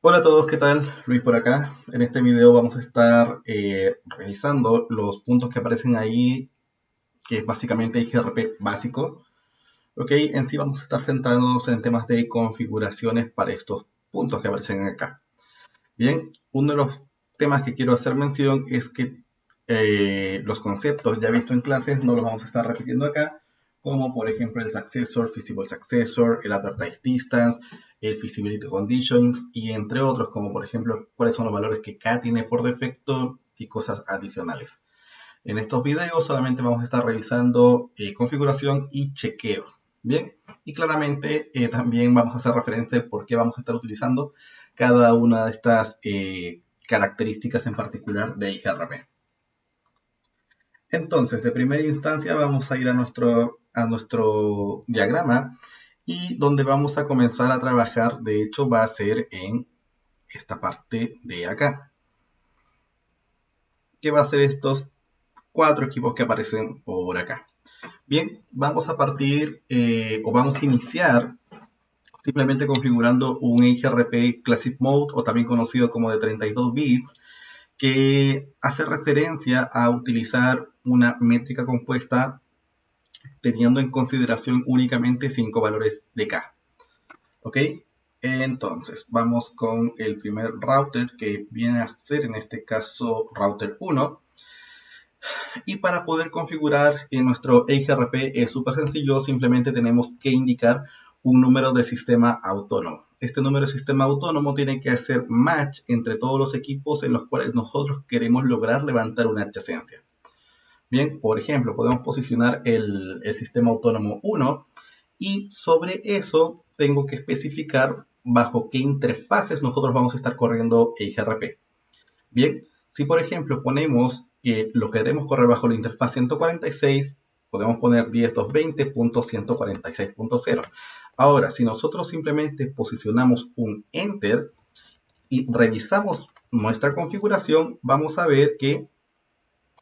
Hola a todos, ¿qué tal? Luis por acá. En este video vamos a estar revisando los puntos que aparecen ahí, que es básicamente IGRP básico. Ok, en sí vamos a estar centrándonos en temas de configuraciones para estos puntos que aparecen acá. Bien, uno de los temas que quiero hacer mención es que los conceptos ya vistos en clases no los vamos a estar repitiendo acá, como por ejemplo el successor, feasible successor, el advertised distance, el feasibility conditions y entre otros, como por ejemplo cuáles son los valores que K tiene por defecto y cosas adicionales. En estos videos solamente vamos a estar revisando configuración y chequeo. Bien, y claramente también vamos a hacer referencia de por qué vamos a estar utilizando cada una de estas características en particular de IGRP. Entonces, de primera instancia vamos a ir a nuestro diagrama y donde vamos a comenzar a trabajar, de hecho, va a ser en esta parte de acá, que va a ser estos cuatro equipos que aparecen por acá. Bien, vamos a partir o vamos a iniciar simplemente configurando un IGRP Classic Mode o también conocido como de 32 bits que hace referencia a utilizar una métrica compuesta teniendo en consideración únicamente 5 valores de K. ¿Ok? Entonces, vamos con el primer router que viene a ser en este caso router 1. Y para poder configurar en nuestro EIGRP es súper sencillo, simplemente tenemos que indicar un número de sistema autónomo. Este número de sistema autónomo tiene que hacer match entre todos los equipos en los cuales nosotros queremos lograr levantar una adyacencia. Bien, por ejemplo, podemos posicionar el sistema autónomo 1 y sobre eso tengo que especificar bajo qué interfaces nosotros vamos a estar corriendo EIGRP. Bien, si por ejemplo ponemos que lo queremos correr bajo la interfaz 146, podemos poner 10.220.146.0. Ahora, si nosotros simplemente posicionamos un Enter y revisamos nuestra configuración, vamos a ver que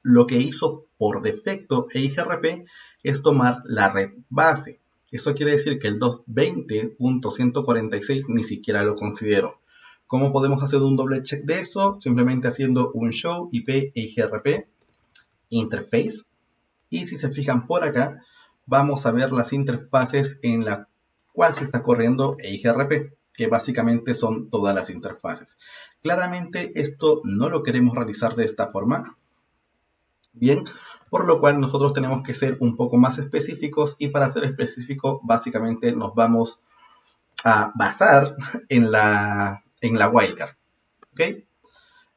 lo que hizo por defecto EIGRP es tomar la red base. Eso quiere decir que el 220.146 ni siquiera lo considero. ¿Cómo podemos hacer un doble check de eso? Simplemente haciendo un show IP EIGRP interface. Y si se fijan por acá, vamos a ver las interfaces en la cual se está corriendo EIGRP, que básicamente son todas las interfaces. Claramente esto no lo queremos realizar de esta forma. Bien, por lo cual nosotros tenemos que ser un poco más específicos y para ser específico básicamente nos vamos a basar en la wildcard. ¿Ok?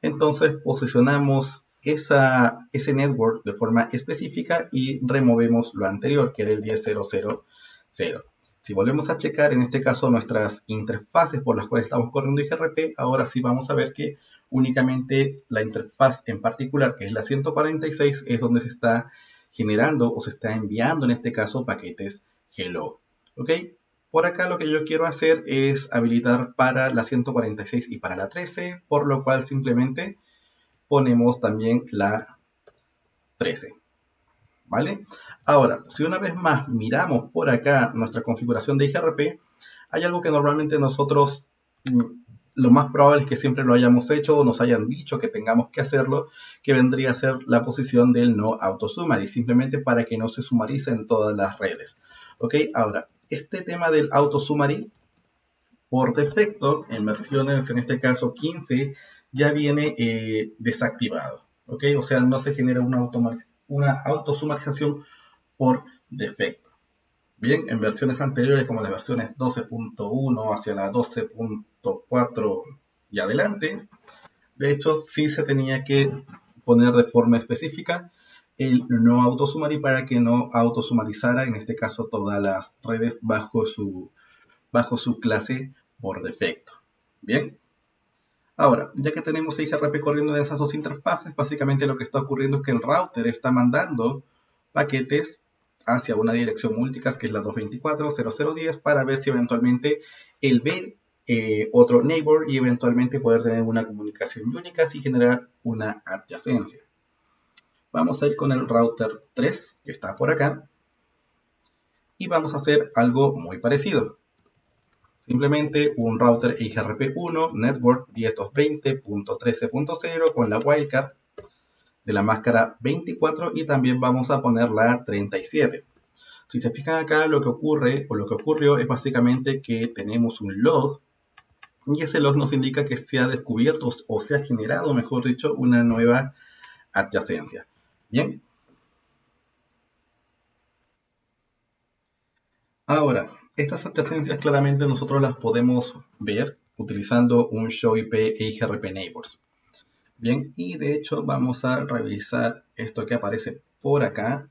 Entonces posicionamos ese network de forma específica y removemos lo anterior, que era el 10.0.0.0. Si volvemos a checar, en este caso, nuestras interfaces por las cuales estamos corriendo IGRP, ahora sí vamos a ver que únicamente la interfaz en particular, que es la 146, es donde se está generando o se está enviando, en este caso, paquetes hello. ¿Ok? Por acá lo que yo quiero hacer es habilitar para la 146 y para la 13, por lo cual simplemente ponemos también la 13. ¿Vale? Ahora, si una vez más miramos por acá nuestra configuración de IGRP, hay algo que normalmente nosotros, lo más probable es que siempre lo hayamos hecho o nos hayan dicho que tengamos que hacerlo, que vendría a ser la posición del no autosummary, simplemente para que no se sumarice en todas las redes. ¿Ok? Ahora, este tema del autosummary por defecto, en versiones, en este caso 15, ya viene desactivado. ¿Ok? O sea, no se genera una autosumarización por defecto. Bien, en versiones anteriores, como las versiones 12.1 hacia la 12.4 y adelante, de hecho, sí se tenía que poner de forma específica el no autosumary para que no autosumarizara, en este caso, todas las redes bajo su clase por defecto. Bien, ahora, ya que tenemos IGRP corriendo en esas dos interfaces, básicamente lo que está ocurriendo es que el router está mandando paquetes hacia una dirección multicast que es la 224.0.0.10 para ver si eventualmente él ve otro neighbor y eventualmente poder tener una comunicación única y generar una adyacencia. Vamos a ir con el router 3 que está por acá y vamos a hacer algo muy parecido. Simplemente un router EIGRP1 Network 10.220.13.0 con la wildcard de la máscara 24 y también vamos a poner la 37. Si se fijan acá, lo que ocurre o lo que ocurrió es básicamente que tenemos un log y ese log nos indica que se ha descubierto o se ha generado, mejor dicho, una nueva adyacencia. Bien. Ahora, estas adyacencias claramente nosotros las podemos ver utilizando un show IP EIGRP Neighbors. Bien, y de hecho vamos a revisar esto que aparece por acá.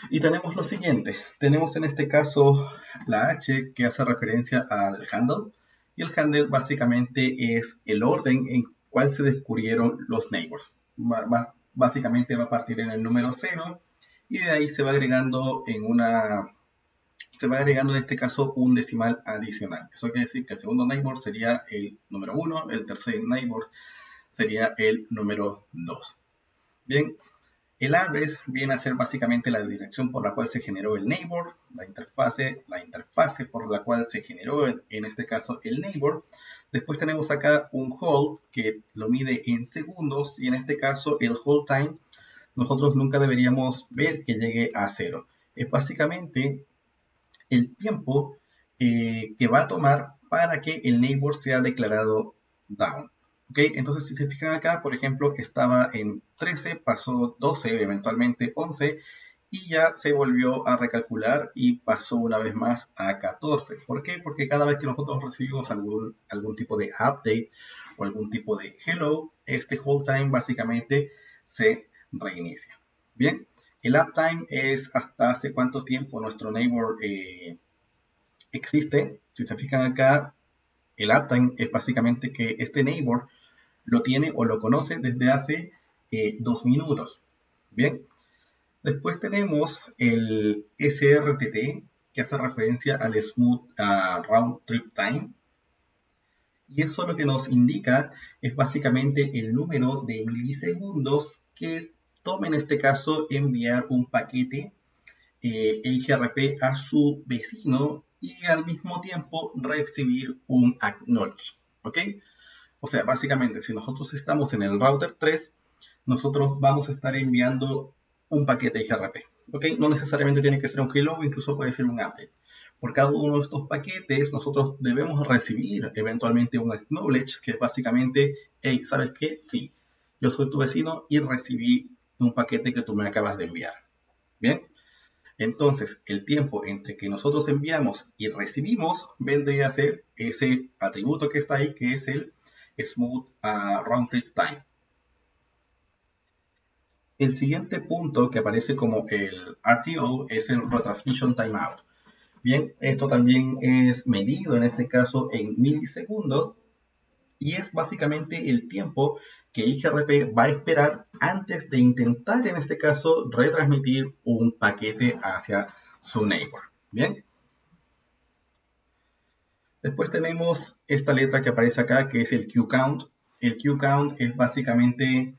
Y tenemos lo siguiente, tenemos en este caso la H que hace referencia al handle, y el handle básicamente es el orden en cual se descubrieron los neighbors. Básicamente va a partir en el número 0 y de ahí se va agregando en este caso un decimal adicional. Eso quiere decir que el segundo neighbor sería el número 1, el tercer neighbor sería el número 2. Bien, el address viene a ser básicamente la dirección por la cual se generó el neighbor, la interfase por la cual se generó en este caso el neighbor. Después tenemos acá un hold que lo mide en segundos y en este caso el hold time nosotros nunca deberíamos ver que llegue a 0. Es básicamente el tiempo que va a tomar para que el neighbor sea declarado down. ¿Ok? Entonces, si se fijan acá, por ejemplo, estaba en 13, pasó 12, eventualmente 11, y ya se volvió a recalcular y pasó una vez más a 14. ¿Por qué? Porque cada vez que nosotros recibimos algún tipo de update o algún tipo de hello, este hold time básicamente se reinicia. Bien, el uptime es hasta hace cuánto tiempo nuestro neighbor existe. Si se fijan acá, el uptime es básicamente que este neighbor lo tiene o lo conoce desde hace 2 minutos. Bien, después tenemos el SRTT, que hace referencia al Smooth Round Trip Time. Y eso lo que nos indica es básicamente el número de milisegundos que toma en este caso enviar un paquete EIGRP a su vecino y al mismo tiempo recibir un acknowledge. ¿Ok? O sea, básicamente, si nosotros estamos en el router 3, nosotros vamos a estar enviando un paquete IGRP. ¿Ok? No necesariamente tiene que ser un hello, incluso puede ser un update. Por cada uno de estos paquetes, nosotros debemos recibir eventualmente un acknowledge, que es básicamente, hey, ¿sabes qué? Sí, yo soy tu vecino y recibí un paquete que tú me acabas de enviar. ¿Bien? Entonces, el tiempo entre que nosotros enviamos y recibimos vendría a ser ese atributo que está ahí, que es el Smooth Round Trip Time. El siguiente punto que aparece como el RTO es el Retransmission Timeout. Bien, esto también es medido en este caso en milisegundos y es básicamente el tiempo que IGRP va a esperar antes de intentar, en este caso, retransmitir un paquete hacia su neighbor. Bien. Después tenemos esta letra que aparece acá, que es el Q-Count. El Q-Count es básicamente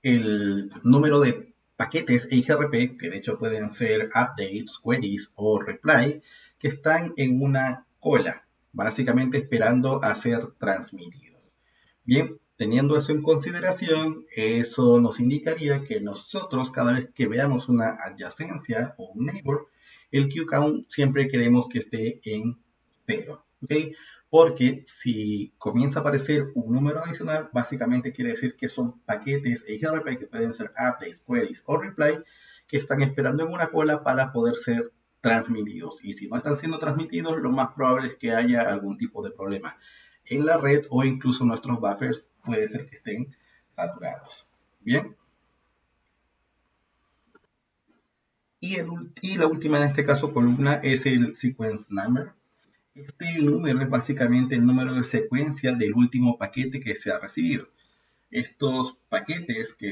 el número de paquetes EIGRP, que de hecho pueden ser updates, queries o reply, que están en una cola, básicamente esperando a ser transmitidos. Bien, teniendo eso en consideración, eso nos indicaría que nosotros cada vez que veamos una adyacencia o un neighbor, el Q-Count siempre queremos que esté en 0. ¿Okay? Porque si comienza a aparecer un número adicional, básicamente quiere decir que son paquetes EIGRP que pueden ser updates, queries o reply que están esperando en una cola para poder ser transmitidos. Y si no están siendo transmitidos, lo más probable es que haya algún tipo de problema en la red o incluso nuestros buffers puede ser que estén saturados. Bien. Y la última en este caso columna es el sequence number. Este número es básicamente el número de secuencia del último paquete que se ha recibido. Estos paquetes que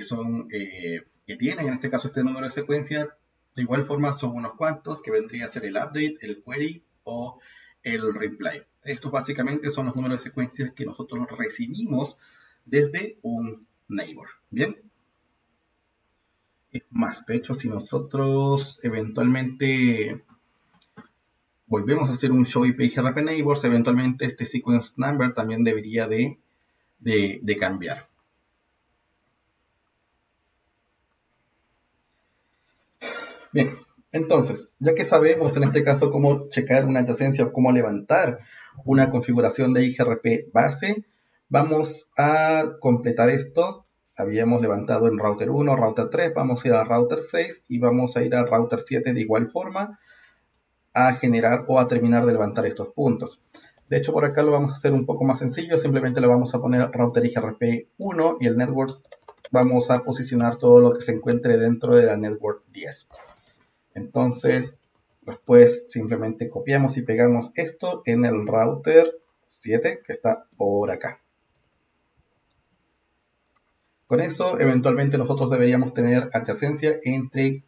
tienen en este caso este número de secuencia, de igual forma son unos cuantos que vendría a ser el update, el query o el reply. Estos básicamente son los números de secuencias que nosotros recibimos desde un neighbor. Bien. Es más, de hecho, si nosotros eventualmente volvemos a hacer un show IP grp neighbors, eventualmente este sequence number también debería de cambiar. Bien, entonces, ya que sabemos en este caso cómo checar una adyacencia o cómo levantar una configuración de IGRP base, vamos a completar esto. Habíamos levantado en router 1, router 3, vamos a ir a router 6 y vamos a ir a router 7 de igual forma a generar o a terminar de levantar estos puntos. De hecho, por acá lo vamos a hacer un poco más sencillo, simplemente le vamos a poner router IGRP 1 y el network vamos a posicionar todo lo que se encuentre dentro de la network 10. Entonces, después simplemente copiamos y pegamos esto en el router 7 que está por acá. Con eso, eventualmente nosotros deberíamos tener adyacencia entre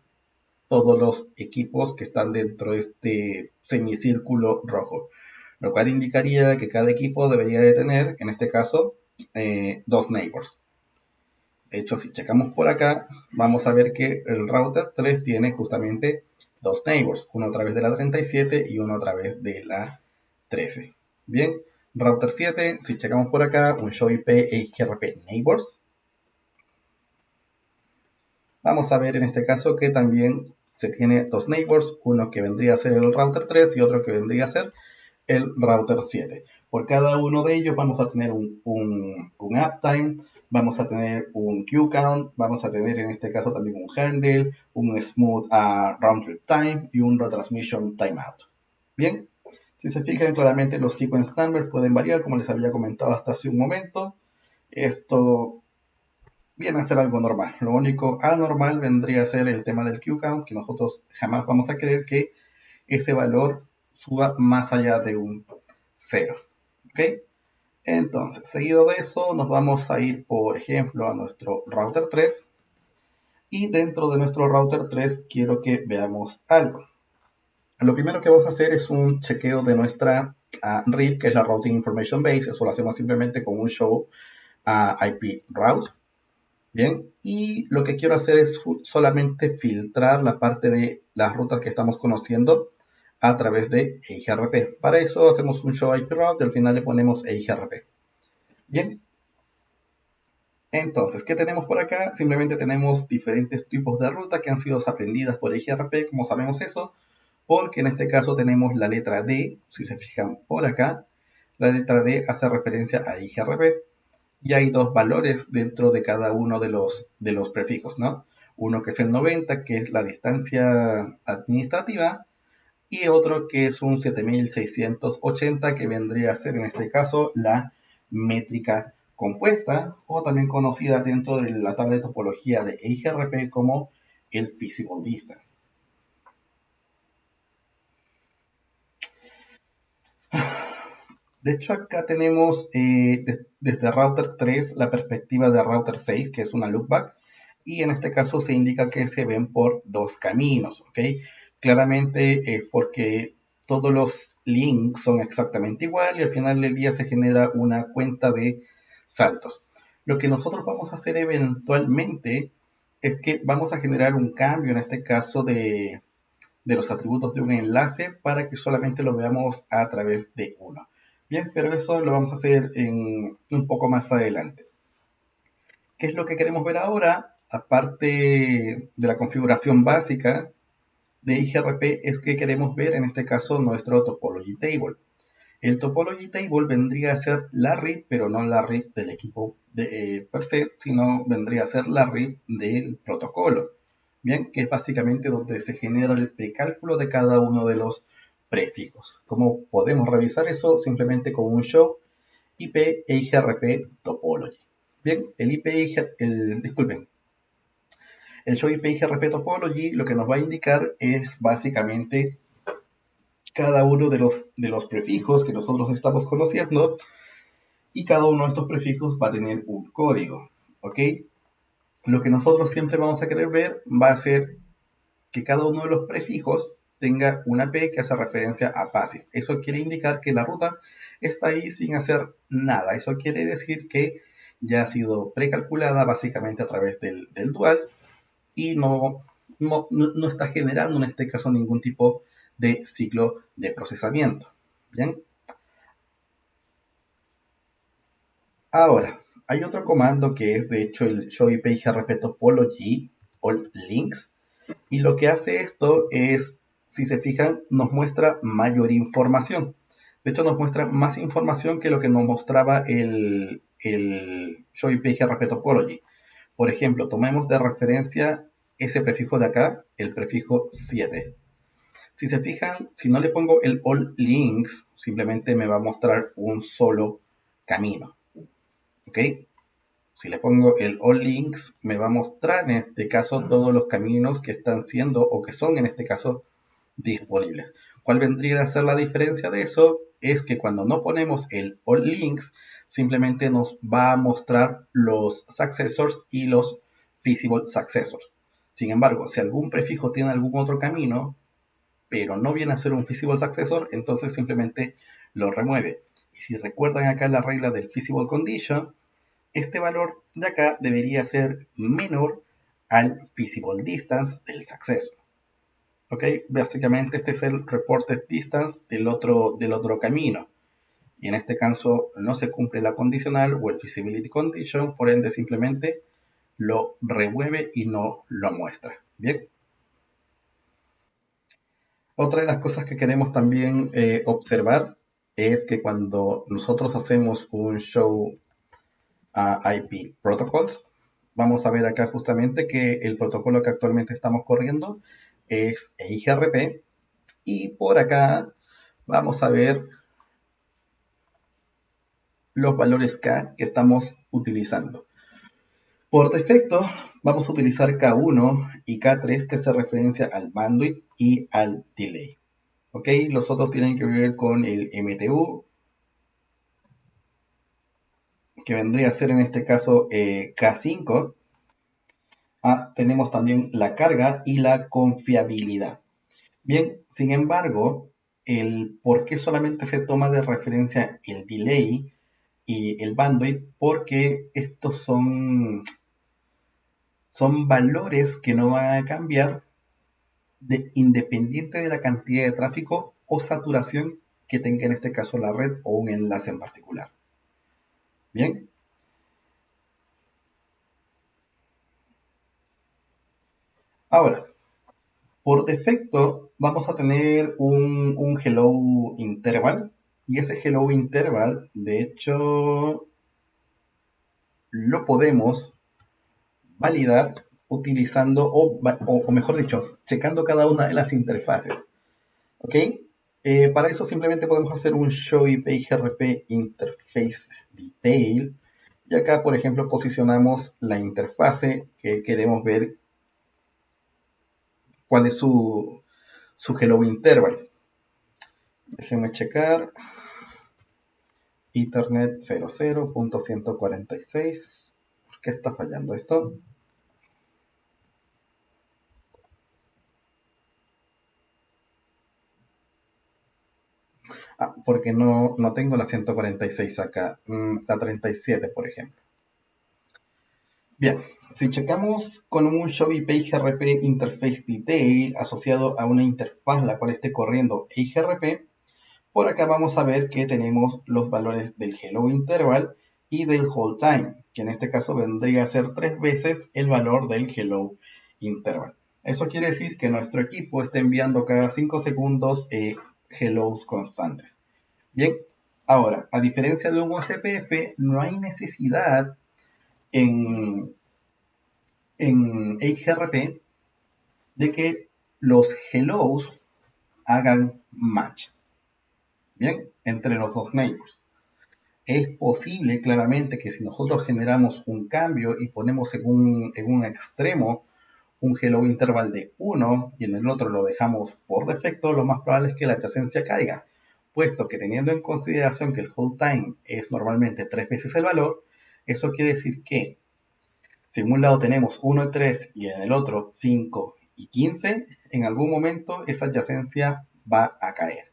todos los equipos que están dentro de este semicírculo rojo, lo cual indicaría que cada equipo debería de tener, en este caso, 2 neighbors. De hecho, si checamos por acá, vamos a ver que el router 3 tiene justamente 2 neighbors, uno a través de la 37 y uno a través de la 13. Bien, router 7, si checamos por acá, un show IP e IGRP neighbors, vamos a ver en este caso que también se tiene 2 neighbors, uno que vendría a ser el router 3 y otro que vendría a ser el router 7. Por cada uno de ellos vamos a tener un uptime, vamos a tener un queue count, vamos a tener en este caso también un handle, un smooth round trip time y un retransmission timeout. Bien, si se fijan claramente los sequence numbers pueden variar, como les había comentado hasta hace un momento. Esto viene a ser algo normal. Lo único anormal vendría a ser el tema del queue count, que nosotros jamás vamos a querer que ese valor suba más allá de un 0. ¿Ok? Entonces, seguido de eso, nos vamos a ir, por ejemplo, a nuestro router 3. Y dentro de nuestro router 3 quiero que veamos algo. Lo primero que vamos a hacer es un chequeo de nuestra RIP, que es la Routing Information Base. Eso lo hacemos simplemente con un show IP route. Bien, y lo que quiero hacer es solamente filtrar la parte de las rutas que estamos conociendo a través de EIGRP. Para eso hacemos un show IP route y al final le ponemos EIGRP. Bien, entonces, ¿qué tenemos por acá? Simplemente tenemos diferentes tipos de rutas que han sido aprendidas por EIGRP. ¿Cómo sabemos eso? Porque en este caso tenemos la letra D, si se fijan por acá, la letra D hace referencia a IGRP. Y hay dos valores dentro de cada uno de los prefijos, ¿no? Uno que es el 90, que es la distancia administrativa, y otro que es un 7680, que vendría a ser en este caso la métrica compuesta, o también conocida dentro de la tabla de topología de IGRP como el physical distance. De hecho, acá tenemos desde router 3 la perspectiva de router 6, que es una loopback, y en este caso se indica que se ven por dos caminos, ¿ok? Claramente es porque todos los links son exactamente igual y al final del día se genera una cuenta de saltos. Lo que nosotros vamos a hacer eventualmente es que vamos a generar un cambio, en este caso de los atributos de un enlace para que solamente lo veamos a través de uno. Bien, pero eso lo vamos a hacer un poco más adelante. ¿Qué es lo que queremos ver ahora? Aparte de la configuración básica de IGRP, es que queremos ver en este caso nuestro topology table. El topology table vendría a ser la RIP, pero no la RIP del equipo per se, sino vendría a ser la RIP del protocolo. Bien, que es básicamente donde se genera el precálculo de cada uno de los prefijos. ¿Cómo podemos revisar eso? Simplemente con un show IP e IGRP topology. Bien, disculpen, el show IP IGRP topology lo que nos va a indicar es básicamente cada uno de los prefijos que nosotros estamos conociendo y cada uno de estos prefijos va a tener un código, ¿ok? Lo que nosotros siempre vamos a querer ver va a ser que cada uno de los prefijos tenga una P que hace referencia a passive. Eso quiere indicar que la ruta está ahí sin hacer nada. Eso quiere decir que ya ha sido precalculada básicamente a través del dual y no está generando en este caso ningún tipo de ciclo de procesamiento. Bien. Ahora, hay otro comando que es de hecho el showIP-IGRP topology o links, y lo que hace esto es, si se fijan, nos muestra mayor información. De hecho, nos muestra más información que lo que nos mostraba el showIP-IGRP topology. Por ejemplo, tomemos de referencia ese prefijo de acá, el prefijo 7. Si se fijan, si no le pongo el all links, simplemente me va a mostrar un solo camino. ¿Ok? Si le pongo el all links, me va a mostrar en este caso todos los caminos que están siendo o que son en este caso disponibles. ¿Cuál vendría a ser la diferencia de eso? Es que cuando no ponemos el all links, simplemente nos va a mostrar los successors y los feasible successors. Sin embargo, si algún prefijo tiene algún otro camino, pero no viene a ser un feasible successor, entonces simplemente lo remueve. Y si recuerdan acá la regla del feasible condition, este valor de acá debería ser menor al feasible distance del successor. ¿Ok? Básicamente este es el reported distance del otro camino. Y en este caso no se cumple la condicional o el feasibility condition, por ende simplemente lo remueve y no lo muestra. Bien. Otra de las cosas que queremos también observar es que cuando nosotros hacemos un show a IP protocols, vamos a ver acá justamente que el protocolo que actualmente estamos corriendo es EIGRP, y por acá vamos a ver los valores K que estamos utilizando. Por defecto vamos a utilizar K1 y K3, que hace referencia al bandwidth y al delay. ¿Ok? Los otros tienen que ver con el MTU, que vendría a ser en este caso K5. Tenemos también la carga y la confiabilidad. Bien, sin embargo, el por qué solamente se toma de referencia el delay y el bandwidth, porque estos son valores que no van a cambiar independiente de la cantidad de tráfico o saturación que tenga en este caso la red o un enlace en particular. Bien. Ahora, por defecto vamos a tener un hello interval, y ese hello interval de hecho lo podemos validar utilizando o mejor dicho, checando cada una de las interfaces. ¿Ok? Para eso simplemente podemos hacer un show IP IGRP interface detail, y acá por ejemplo posicionamos la interfase que queremos ver cuál es su hello interval. Déjenme checar. Ethernet 00.146. ¿Por qué está fallando esto? Porque no tengo la 146 acá. La 37, por ejemplo. Bien, si checamos con un show IP IGRP Interface Detail asociado a una interfaz la cual esté corriendo IGRP, por acá vamos a ver que tenemos los valores del hello interval y del hold time, que en este caso vendría a ser 3 veces el valor del hello interval. Eso quiere decir que nuestro equipo está enviando cada 5 segundos hellos constantes. Bien, ahora, a diferencia de un OSPF, no hay necesidad en EIGRP de que los hellos hagan match, bien, entre los dos neighbors. Es posible claramente que si nosotros generamos un cambio y ponemos en un extremo un hello interval de 1 y en el otro lo dejamos por defecto, lo más probable es que la adyacencia caiga, puesto que teniendo en consideración que el hold time es normalmente 3 veces el valor, eso quiere decir que si en un lado tenemos 1 y 3 y en el otro 5 y 15, en algún momento esa adyacencia va a caer.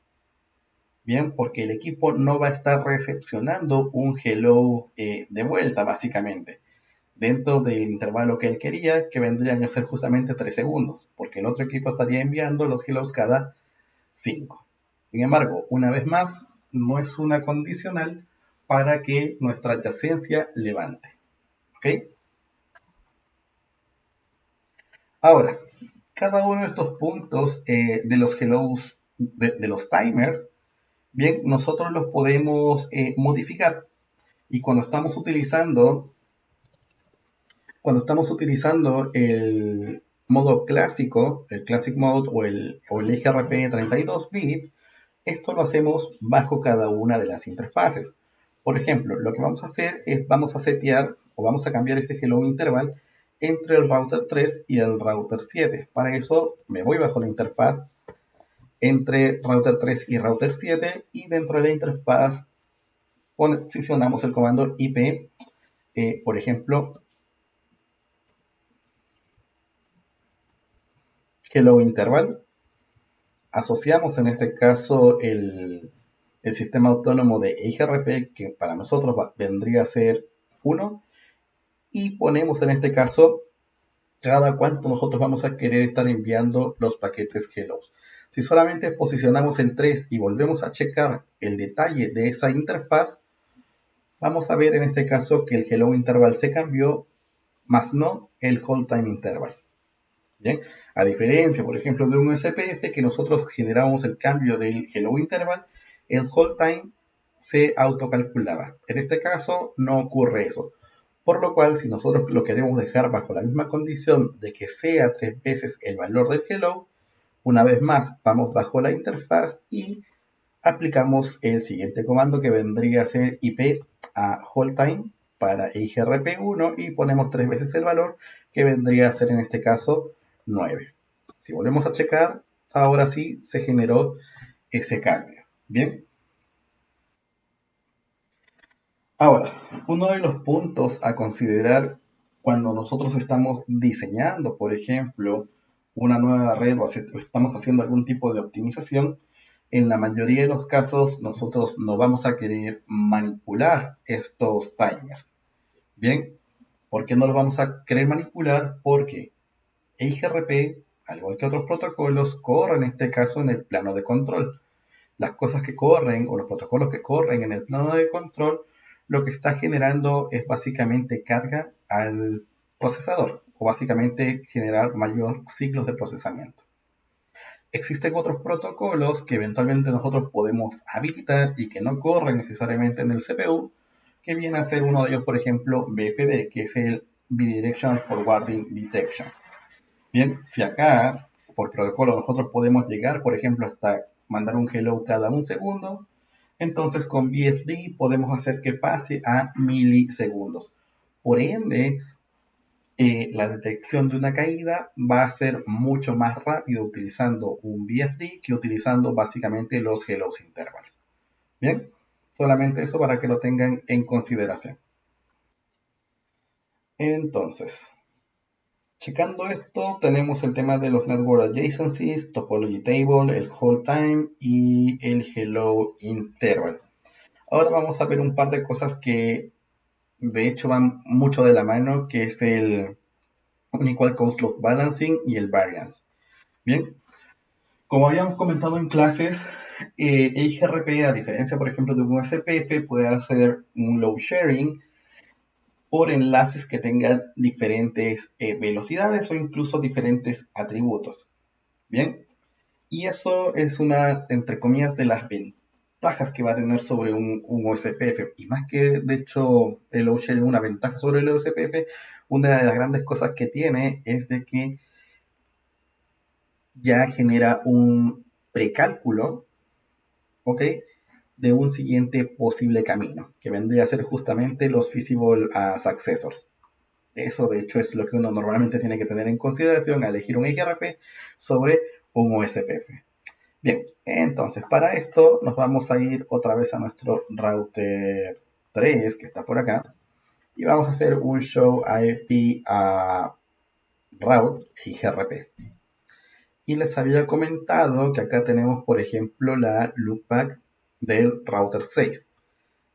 Bien, porque el equipo no va a estar recepcionando un hello de vuelta, básicamente, dentro del intervalo que él quería, que vendrían a ser justamente 3 segundos, porque el otro equipo estaría enviando los hellos cada 5. Sin embargo, una vez más, no es una condicional para que nuestra adyacencia levante. ¿Ok? Ahora, cada uno de estos puntos de los hellos, de los timers, bien, nosotros los podemos modificar. Y cuando estamos utilizando el modo clásico, el Classic Mode o el EGRP 32 bits, esto lo hacemos bajo cada una de las interfaces. Por ejemplo, lo que vamos a hacer es vamos a setear o vamos a cambiar ese hello interval entre el router 3 y el router 7. Para eso me voy bajo la interfaz entre router 3 y router 7 y dentro de la interfaz posicionamos el comando IP, por ejemplo, hello interval. Asociamos en este caso el sistema autónomo de EGRP, que para nosotros vendría a ser 1, y ponemos en este caso cada cuánto nosotros vamos a querer estar enviando los paquetes hello. Si solamente posicionamos el 3 y volvemos a checar el detalle de esa interfaz, vamos a ver en este caso que el hello interval se cambió, más no el hold time interval. ¿Bien? A diferencia, por ejemplo, de un SPF que nosotros generamos el cambio del hello interval, el hold time se autocalculaba. En este caso no ocurre eso. Por lo cual, si nosotros lo queremos dejar bajo la misma condición de que sea 3 veces el valor del hello, una vez más vamos bajo la interfaz y aplicamos el siguiente comando que vendría a ser IP a hold time para IGRP1 y ponemos 3 veces el valor que vendría a ser en este caso 9. Si volvemos a checar, ahora sí se generó ese cambio. Bien. Ahora, uno de los puntos a considerar cuando nosotros estamos diseñando, por ejemplo, una nueva red o estamos haciendo algún tipo de optimización, en la mayoría de los casos nosotros no vamos a querer manipular estos timers. Bien, ¿por qué no los vamos a querer manipular? Porque EIGRP, al igual que otros protocolos, corre en este caso en el plano de control. Las cosas que corren o los protocolos que corren en el plano de control, lo que está generando es básicamente carga al procesador o básicamente generar mayor ciclos de procesamiento. Existen otros protocolos que eventualmente nosotros podemos habilitar y que no corren necesariamente en el CPU, que viene a ser uno de ellos, por ejemplo, BFD, que es el Bidirectional Forwarding Detection. Bien, si acá por protocolo nosotros podemos llegar, por ejemplo, hasta mandar un hello cada un segundo, entonces con BFD podemos hacer que pase a milisegundos. Por ende, la detección de una caída va a ser mucho más rápido utilizando un BFD que utilizando básicamente los hello intervals. Bien, solamente eso para que lo tengan en consideración. Entonces, checando esto, tenemos el tema de los network adjacencies, topology table, el hold time y el hello interval. Ahora vamos a ver un par de cosas que de hecho van mucho de la mano, que es el unequal cost load balancing y el variance. Bien, como habíamos comentado en clases, EIGRP, a diferencia por ejemplo de un SPF, puede hacer un load sharing por enlaces que tengan diferentes velocidades o incluso diferentes atributos. Bien, y eso es una, entre comillas, de las ventajas que va a tener sobre un OSPF. Y más que, de hecho, el OSHARE una ventaja sobre el OSPF, una de las grandes cosas que tiene es de que ya genera un precálculo, ¿ok? De un siguiente posible camino, que vendría a ser justamente los feasible successors. Eso, de hecho, es lo que uno normalmente tiene que tener en consideración al elegir un XRP sobre un OSPF. Bien, entonces para esto nos vamos a ir otra vez a nuestro router 3 que está por acá y vamos a hacer un show IP a route IGRP. Y les había comentado que acá tenemos, por ejemplo, la loopback del router 6.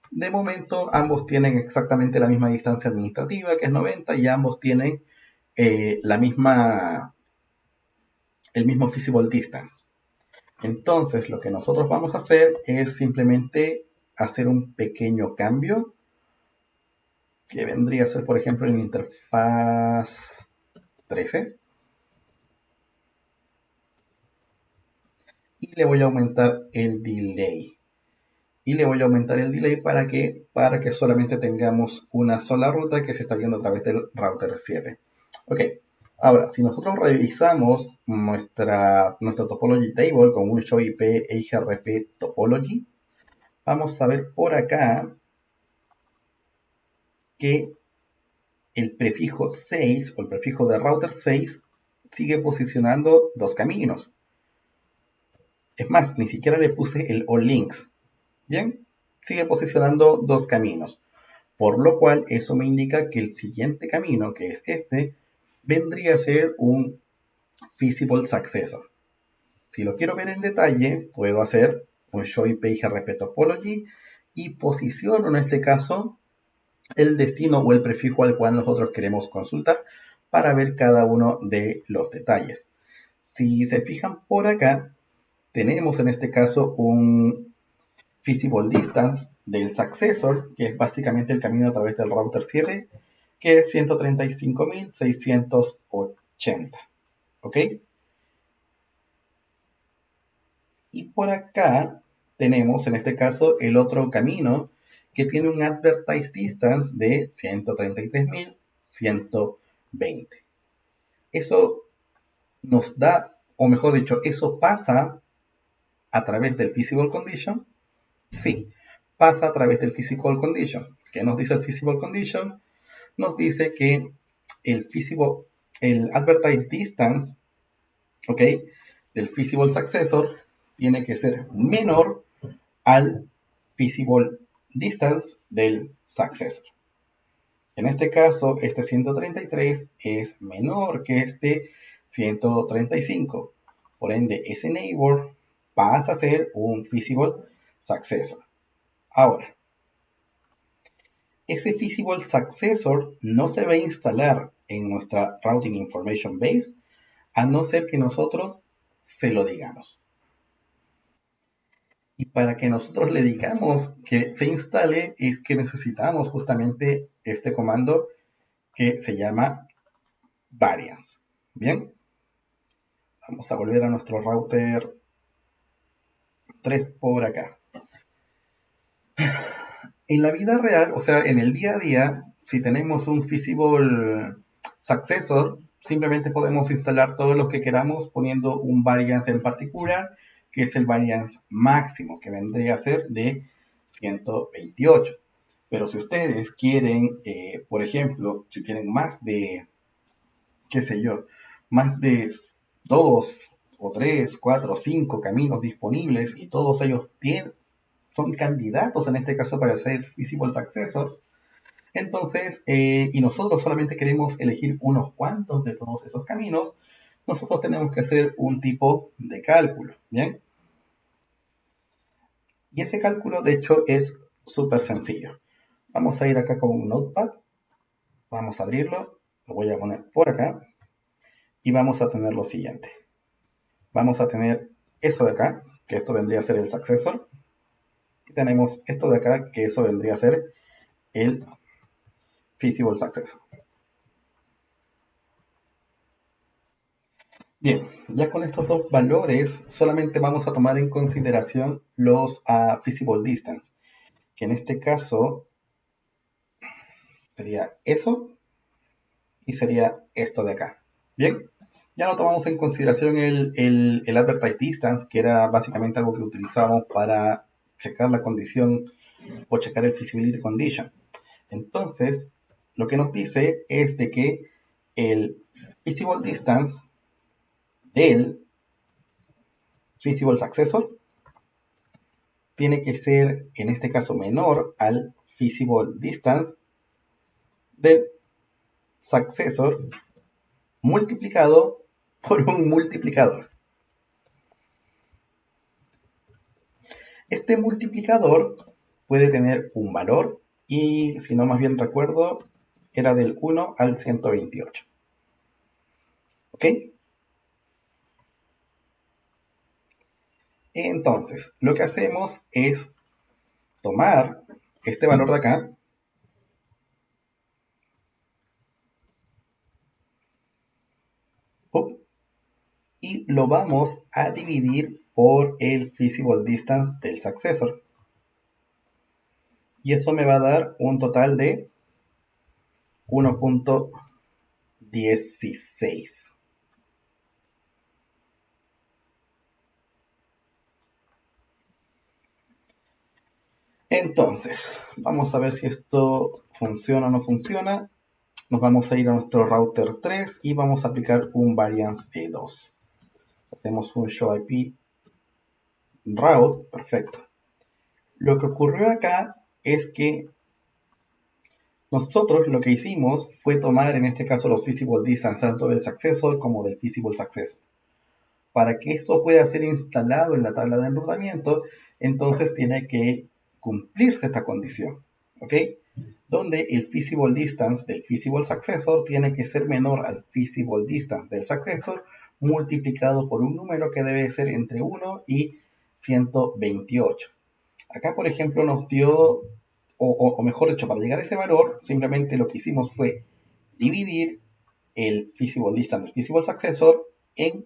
De momento, ambos tienen exactamente la misma distancia administrativa, que es 90, y ambos tienen el mismo feasible distance. Entonces, lo que nosotros vamos a hacer es simplemente hacer un pequeño cambio que vendría a ser, por ejemplo, en la interfaz 13. Y le voy a aumentar el delay. Para que solamente tengamos una sola ruta que se está viendo a través del router 7. Ok, ahora, si nosotros revisamos nuestra topology table con un show IP EIGRP topology, vamos a ver por acá que el prefijo 6 o el prefijo de router 6 sigue posicionando dos caminos. Es más, ni siquiera le puse el all links. Bien, sigue posicionando dos caminos. Por lo cual, eso me indica que el siguiente camino, que es este, vendría a ser un feasible successor. Si lo quiero ver en detalle, puedo hacer un show IP IGRP topology y posiciono en este caso el destino o el prefijo al cual nosotros queremos consultar para ver cada uno de los detalles. Si se fijan por acá, tenemos en este caso un feasible distance del successor, que es básicamente el camino a través del router 7, que es 135.680. ¿Ok? Y por acá tenemos en este caso el otro camino que tiene un advertised distance de 133.120. Eso nos da, o mejor dicho, eso pasa a través del feasible condition. Sí, pasa a través del physical condition. ¿Qué nos dice el physical condition? Nos dice que el advertised distance, ¿ok?, del feasible successor tiene que ser menor al feasible distance del successor. En este caso, este 133 es menor que este 135. Por ende, ese neighbor pasa a ser un feasible successor. Ahora, ese feasible successor no se va a instalar en nuestra Routing Information Base a no ser que nosotros se lo digamos. Y para que nosotros le digamos que se instale es que necesitamos justamente este comando que se llama variance. Bien, vamos a volver a nuestro router 3 por acá. En la vida real, o sea, en el día a día, si tenemos un feasible successor, simplemente podemos instalar todos los que queramos poniendo un variance en particular, que es el variance máximo, que vendría a ser de 128. Pero si ustedes quieren, por ejemplo, si tienen más de, qué sé yo, más de 2 o 3, 4, 5 caminos disponibles y todos ellos son candidatos en este caso para ser feasible successors, entonces, y nosotros solamente queremos elegir unos cuantos de todos esos caminos, nosotros tenemos que hacer un tipo de cálculo, ¿bien? Y ese cálculo, de hecho, es súper sencillo. Vamos a ir acá con un notepad, vamos a abrirlo, lo voy a poner por acá, y vamos a tener lo siguiente. Vamos a tener esto de acá, que esto vendría a ser el successor, y tenemos esto de acá, que eso vendría a ser el feasible successor. Bien, ya con estos dos valores solamente vamos a tomar en consideración los feasible distance, que en este caso sería eso y sería esto de acá. Bien, ya no tomamos en consideración el advertised distance, que era básicamente algo que utilizábamos para checar la condición o checar el feasibility condition. Entonces, lo que nos dice es de que el feasible distance del feasible successor tiene que ser, en este caso, menor al feasible distance del successor multiplicado por un multiplicador. Este multiplicador puede tener un valor y, si no más bien recuerdo, era del 1 al 128. ¿Ok? Entonces, lo que hacemos es tomar este valor de acá y lo vamos a dividir por el feasible distance del successor. Y eso me va a dar un total de 1.16. Entonces, vamos a ver si esto funciona o no funciona. Nos vamos a ir a nuestro router 3 y vamos a aplicar un variance de 2. Hacemos un show IP route, perfecto. Lo que ocurrió acá es que nosotros lo que hicimos fue tomar en este caso los feasible distance tanto del successor como del feasible successor. Para que esto pueda ser instalado en la tabla de enrutamiento, entonces tiene que cumplirse esta condición, ¿ok? Donde el feasible distance del feasible successor tiene que ser menor al feasible distance del successor multiplicado por un número que debe ser entre 1 y 128. Acá, por ejemplo, nos dio, o mejor dicho, para llegar a ese valor, simplemente lo que hicimos fue dividir el feasible distance del feasible successor en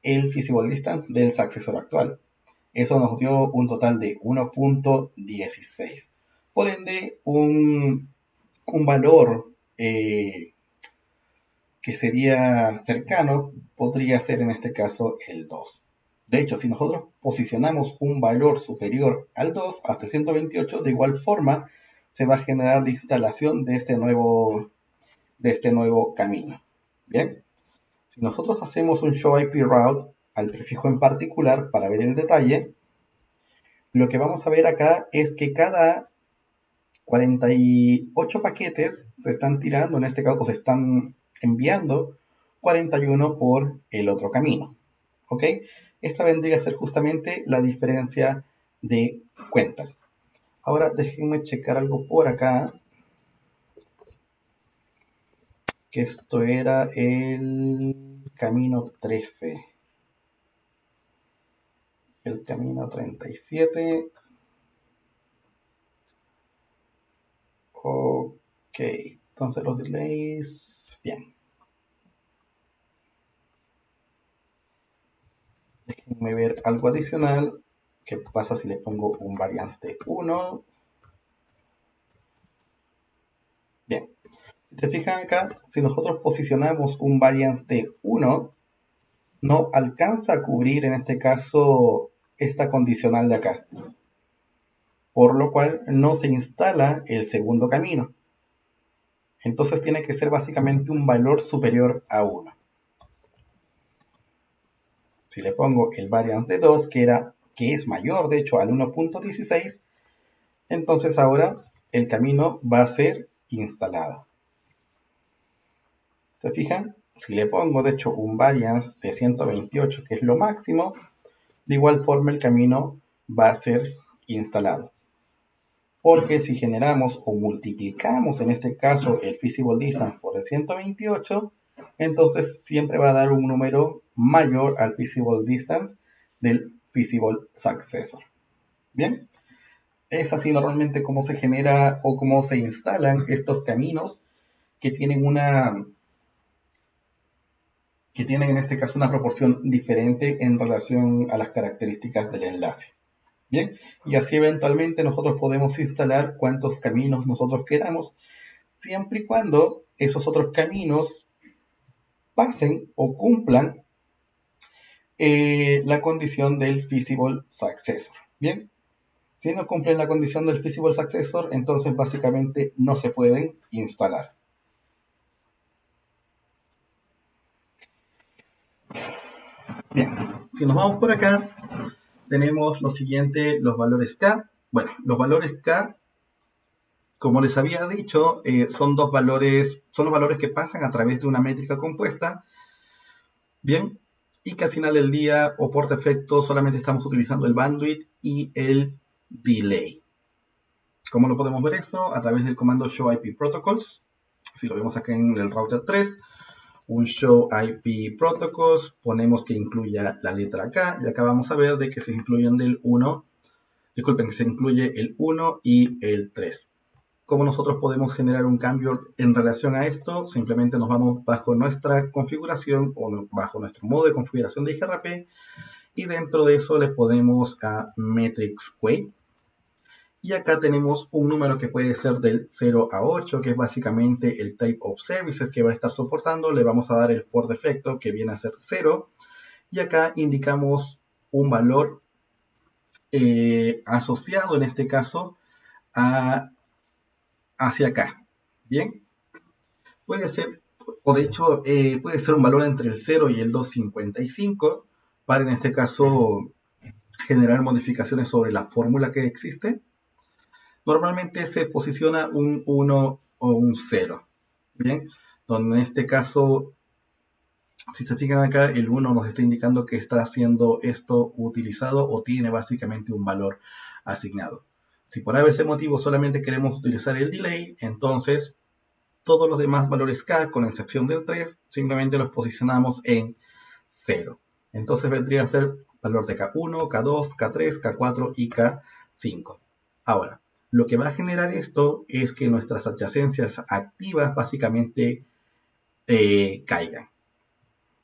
el feasible distance del successor actual. Eso nos dio un total de 1.16. Por ende, un valor que sería cercano podría ser en este caso el 2. De hecho, si nosotros posicionamos un valor superior al 2 hasta 128, de igual forma se va a generar la instalación de este nuevo camino. Bien, si nosotros hacemos un show IP route al prefijo en particular para ver el detalle, lo que vamos a ver acá es que cada 48 paquetes se están tirando, en este caso se están enviando 41 por el otro camino. ¿Ok? Esta vendría a ser justamente la diferencia de cuentas. Ahora déjenme checar algo por acá. Que esto era el camino 13. El camino 37. Ok, entonces los delays, bien. Déjenme ver algo adicional. ¿Qué pasa si le pongo un variance de 1? Bien, si se fijan acá, si nosotros posicionamos un variance de 1, no alcanza a cubrir en este caso esta condicional de acá. Por lo cual no se instala el segundo camino. Entonces tiene que ser básicamente un valor superior a 1. Si le pongo el variance de 2, que es mayor de hecho al 1.16, entonces ahora el camino va a ser instalado. ¿Se fijan? Si le pongo de hecho un variance de 128, que es lo máximo, de igual forma el camino va a ser instalado. Porque si generamos o multiplicamos en este caso el feasible distance por el 128, entonces siempre va a dar un número mayor al feasible distance del feasible successor. Bien, es así normalmente como se genera o cómo se instalan estos caminos que tienen en este caso una proporción diferente en relación a las características del enlace. Bien, y así eventualmente nosotros podemos instalar cuantos caminos nosotros queramos, siempre y cuando esos otros caminos pasen o cumplan la condición del feasible successor. Bien, si no cumplen la condición del feasible successor, entonces básicamente no se pueden instalar. Bien, si nos vamos por acá, tenemos lo siguiente, los valores K. Bueno, los valores K, como les había dicho, son los valores que pasan a través de una métrica compuesta, bien, y que al final del día o por defecto solamente estamos utilizando el bandwidth y el delay. ¿Cómo lo podemos ver eso? A través del comando show IP protocols. Si lo vemos acá en el router 3, un show IP protocols, ponemos que incluya la letra K y acá vamos a ver de que se incluyen del 1, disculpen, que se incluye el 1 y el 3. ¿Cómo nosotros podemos generar un cambio en relación a esto? Simplemente nos vamos bajo nuestra configuración o bajo nuestro modo de configuración de IGRP y dentro de eso le podemos a metrics weight. Y acá tenemos un número que puede ser del 0 a 8, que es básicamente el type of services que va a estar soportando. Le vamos a dar el por defecto, que viene a ser 0. Y acá indicamos un valor asociado, en este caso, hacia acá. Bien, puede ser, o de hecho, puede ser un valor entre el 0 y el 255 para, en este caso, generar modificaciones sobre la fórmula que existe. Normalmente se posiciona un 1 o un 0, ¿bien? Donde en este caso, si se fijan acá, el 1 nos está indicando que está siendo esto utilizado o tiene básicamente un valor asignado. Si por ABC motivo solamente queremos utilizar el delay, entonces todos los demás valores K, con excepción del 3, simplemente los posicionamos en 0. Entonces vendría a ser valor de K1, K2, K3, K4 y K5. Ahora, lo que va a generar esto es que nuestras adyacencias activas básicamente caigan.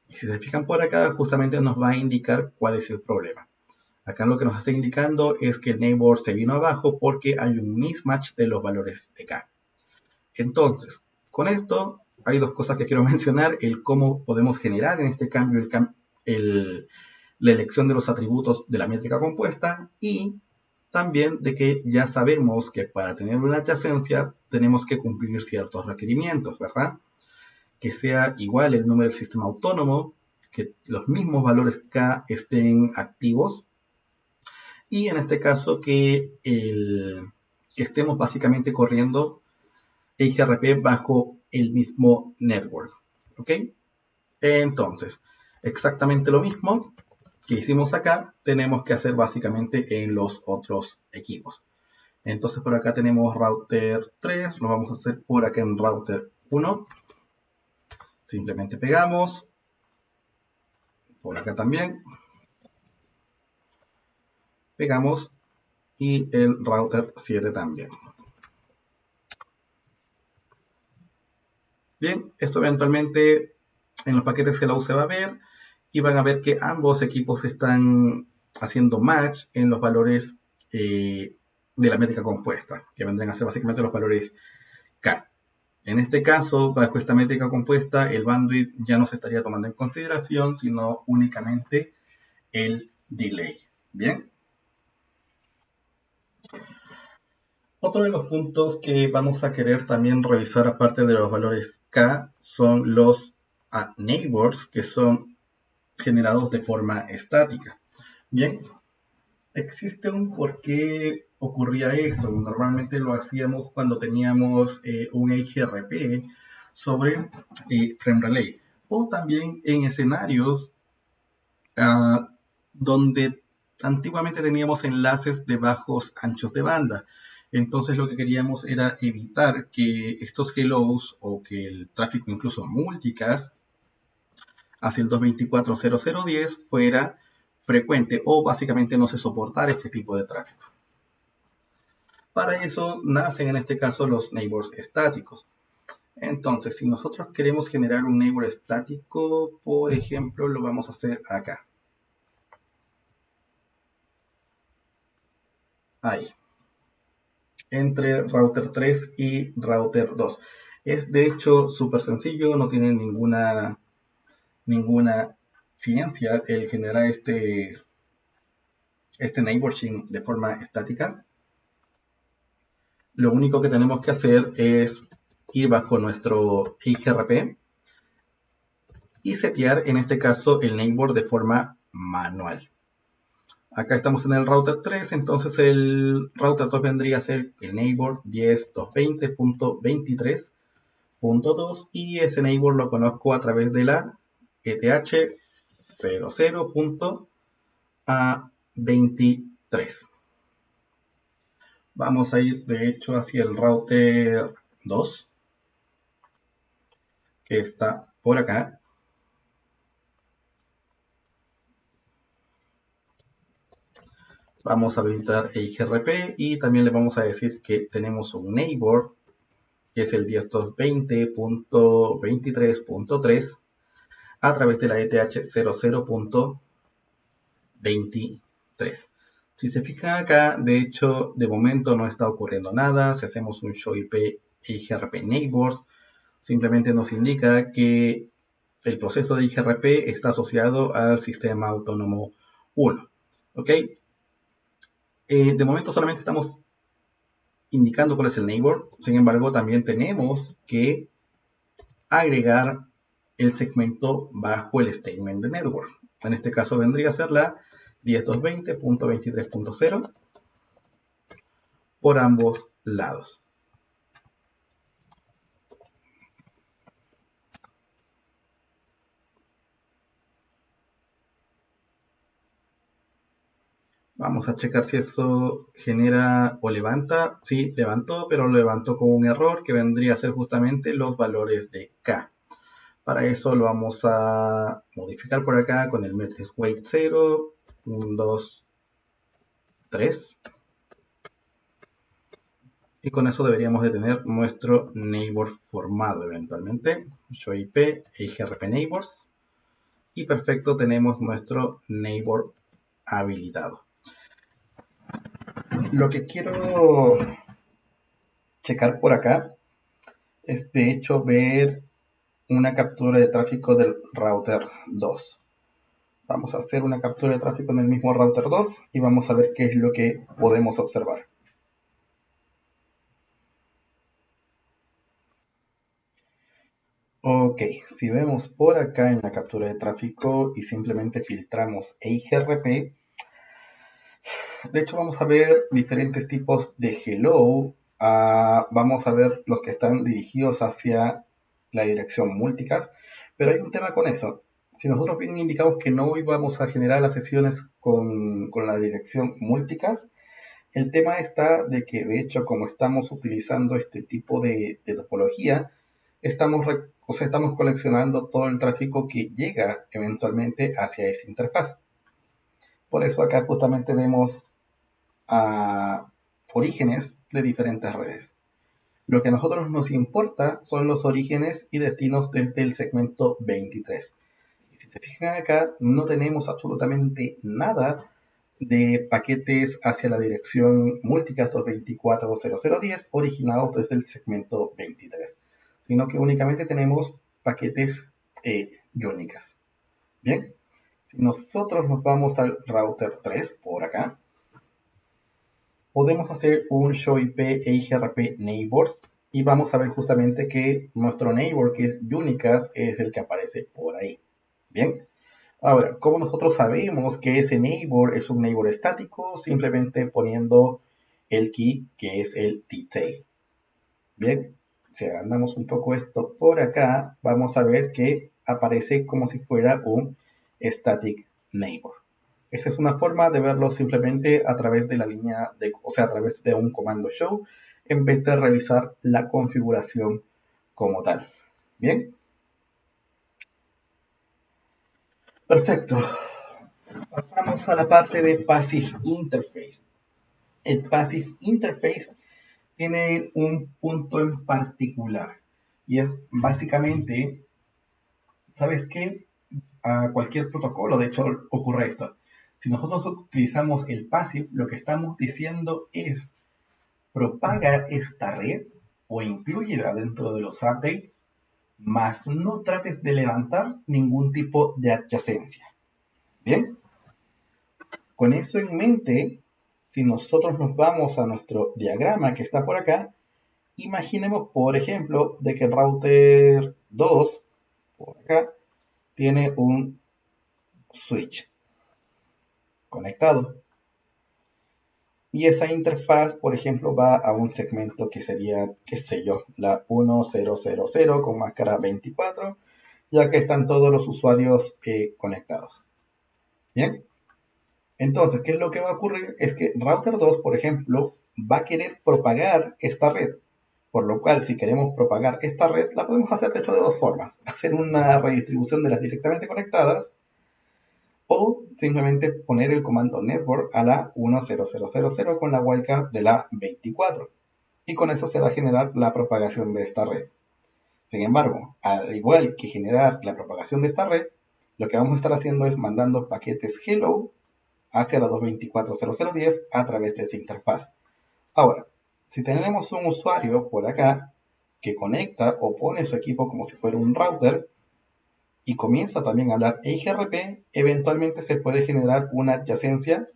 Y si se fijan por acá, justamente nos va a indicar cuál es el problema. Acá lo que nos está indicando es que el neighbor se vino abajo porque hay un mismatch de los valores de K. Entonces, con esto hay dos cosas que quiero mencionar, el cómo podemos generar en este cambio la elección de los atributos de la métrica compuesta y también de que ya sabemos que para tener una adyacencia tenemos que cumplir ciertos requerimientos, ¿verdad? Que sea igual el número del sistema autónomo, que los mismos valores K estén activos y en este caso que estemos básicamente corriendo IGRP bajo el mismo network. ¿Ok? Entonces, exactamente lo mismo que hicimos acá, tenemos que hacer básicamente en los otros equipos. Entonces, por acá tenemos router 3, lo vamos a hacer por acá en router 1. Simplemente pegamos. Por acá también. Pegamos. Y el router 7 también. Bien, esto eventualmente en los paquetes Hello se va a ver y van a ver que ambos equipos están haciendo match en los valores de la métrica compuesta, que vendrán a ser básicamente los valores K. En este caso, bajo esta métrica compuesta, el bandwidth ya no se estaría tomando en consideración, sino únicamente el delay. Bien. Otro de los puntos que vamos a querer también revisar, aparte de los valores K, son los neighbors, que son generados de forma estática. Bien, existe un por qué ocurría esto. Normalmente lo hacíamos cuando teníamos un IGRP sobre frame relay, o también en escenarios donde antiguamente teníamos enlaces de bajos anchos de banda. Entonces lo que queríamos era evitar que estos hellos o que el tráfico incluso multicast hacia el 224.0010 fuera frecuente o básicamente no se soportara este tipo de tráfico. Para eso nacen en este caso los neighbors estáticos. Entonces, si nosotros queremos generar un neighbor estático, por ejemplo, lo vamos a hacer acá. Ahí. Entre router 3 y router 2. Es de hecho súper sencillo, no tiene ninguna ciencia el generar este neighborship de forma estática. Lo único que tenemos que hacer es ir bajo nuestro IGRP y setear en este caso el neighbor de forma manual. Acá estamos en el router 3, entonces el router 2 vendría a ser el neighbor 10.220.23.2 y ese neighbor lo conozco a través de la ETH 00.A23. Vamos a ir de hecho hacia el router 2, que está por acá. Vamos a habilitar EIGRP y también le vamos a decir que tenemos un neighbor, que es el 10.220.23.3 a través de la ETH 00.23. Si se fijan acá, de hecho, de momento no está ocurriendo nada. Si hacemos un show IP EIGRP neighbors, simplemente nos indica que el proceso de IGRP está asociado al sistema autónomo 1. ¿Ok? De momento solamente estamos indicando cuál es el neighbor. Sin embargo, también tenemos que agregar el segmento bajo el statement de network. En este caso vendría a ser la 10.220.23.0 por ambos lados. Vamos a checar si eso genera o levanta. Sí, levantó, pero lo levantó con un error que vendría a ser justamente los valores de K. Para eso lo vamos a modificar por acá con el matrix weight 0, 1, 2, 3. Y con eso deberíamos de tener nuestro neighbor formado eventualmente. Show IP, EIGRP neighbors. Y perfecto, tenemos nuestro neighbor habilitado. Lo que quiero checar por acá es de hecho ver una captura de tráfico del router 2. Vamos a hacer una captura de tráfico en el mismo router 2 y vamos a ver qué es lo que podemos observar. Ok, si vemos por acá en la captura de tráfico y simplemente filtramos EIGRP, de hecho vamos a ver diferentes tipos de hello. Vamos a ver los que están dirigidos hacia la dirección multicast, pero hay un tema con eso. Si nosotros bien indicamos que no íbamos a generar las sesiones con la dirección multicast, el tema está de que de hecho como estamos utilizando este tipo de topología, estamos coleccionando todo el tráfico que llega eventualmente hacia esa interfaz. Por eso acá justamente vemos orígenes de diferentes redes. Lo que a nosotros nos importa son los orígenes y destinos desde el segmento 23. Y si se fijan acá, no tenemos absolutamente nada de paquetes hacia la dirección multicast 224.0010 originados desde el segmento 23, sino que únicamente tenemos paquetes iónicas. Bien, si nosotros nos vamos al router 3 por acá, podemos hacer un show IP EIGRP neighbors y vamos a ver justamente que nuestro neighbor, que es Unicast, es el que aparece por ahí. Bien, ahora, ¿cómo nosotros sabemos que ese neighbor es un neighbor estático? Simplemente poniendo el key que es el detail. Bien, si agrandamos un poco esto por acá, vamos a ver que aparece como si fuera un static neighbor. Esa es una forma de verlo simplemente a través de la línea, o sea, a través de un comando show, en vez de revisar la configuración como tal. Bien, perfecto. Pasamos a la parte de Passive Interface. El Passive Interface tiene un punto en particular y es básicamente, ¿sabes qué? A cualquier protocolo, de hecho, ocurre esto. Si nosotros utilizamos el passive, lo que estamos diciendo es propaga esta red o incluyela dentro de los updates, más no trates de levantar ningún tipo de adyacencia. Bien, con eso en mente, si nosotros nos vamos a nuestro diagrama que está por acá, imaginemos, por ejemplo, de que el router 2, por acá, tiene un switch conectado. Y esa interfaz, por ejemplo, va a un segmento que sería, qué sé yo, la 1000 con máscara 24, ya que están todos los usuarios conectados. Bien, entonces, ¿qué es lo que va a ocurrir? Es que router 2, por ejemplo, va a querer propagar esta red. Por lo cual, si queremos propagar esta red, la podemos hacer de hecho de dos formas. Hacer una redistribución de las directamente conectadas o simplemente poner el comando network a la 10000 con la wildcard de la 24. Y con eso se va a generar la propagación de esta red. Sin embargo, al igual que generar la propagación de esta red, lo que vamos a estar haciendo es mandando paquetes hello hacia la 224.0010 a través de esa interfaz. Ahora, si tenemos un usuario por acá que conecta o pone su equipo como si fuera un router y comienza también a hablar EIGRP, eventualmente se puede generar una adyacencia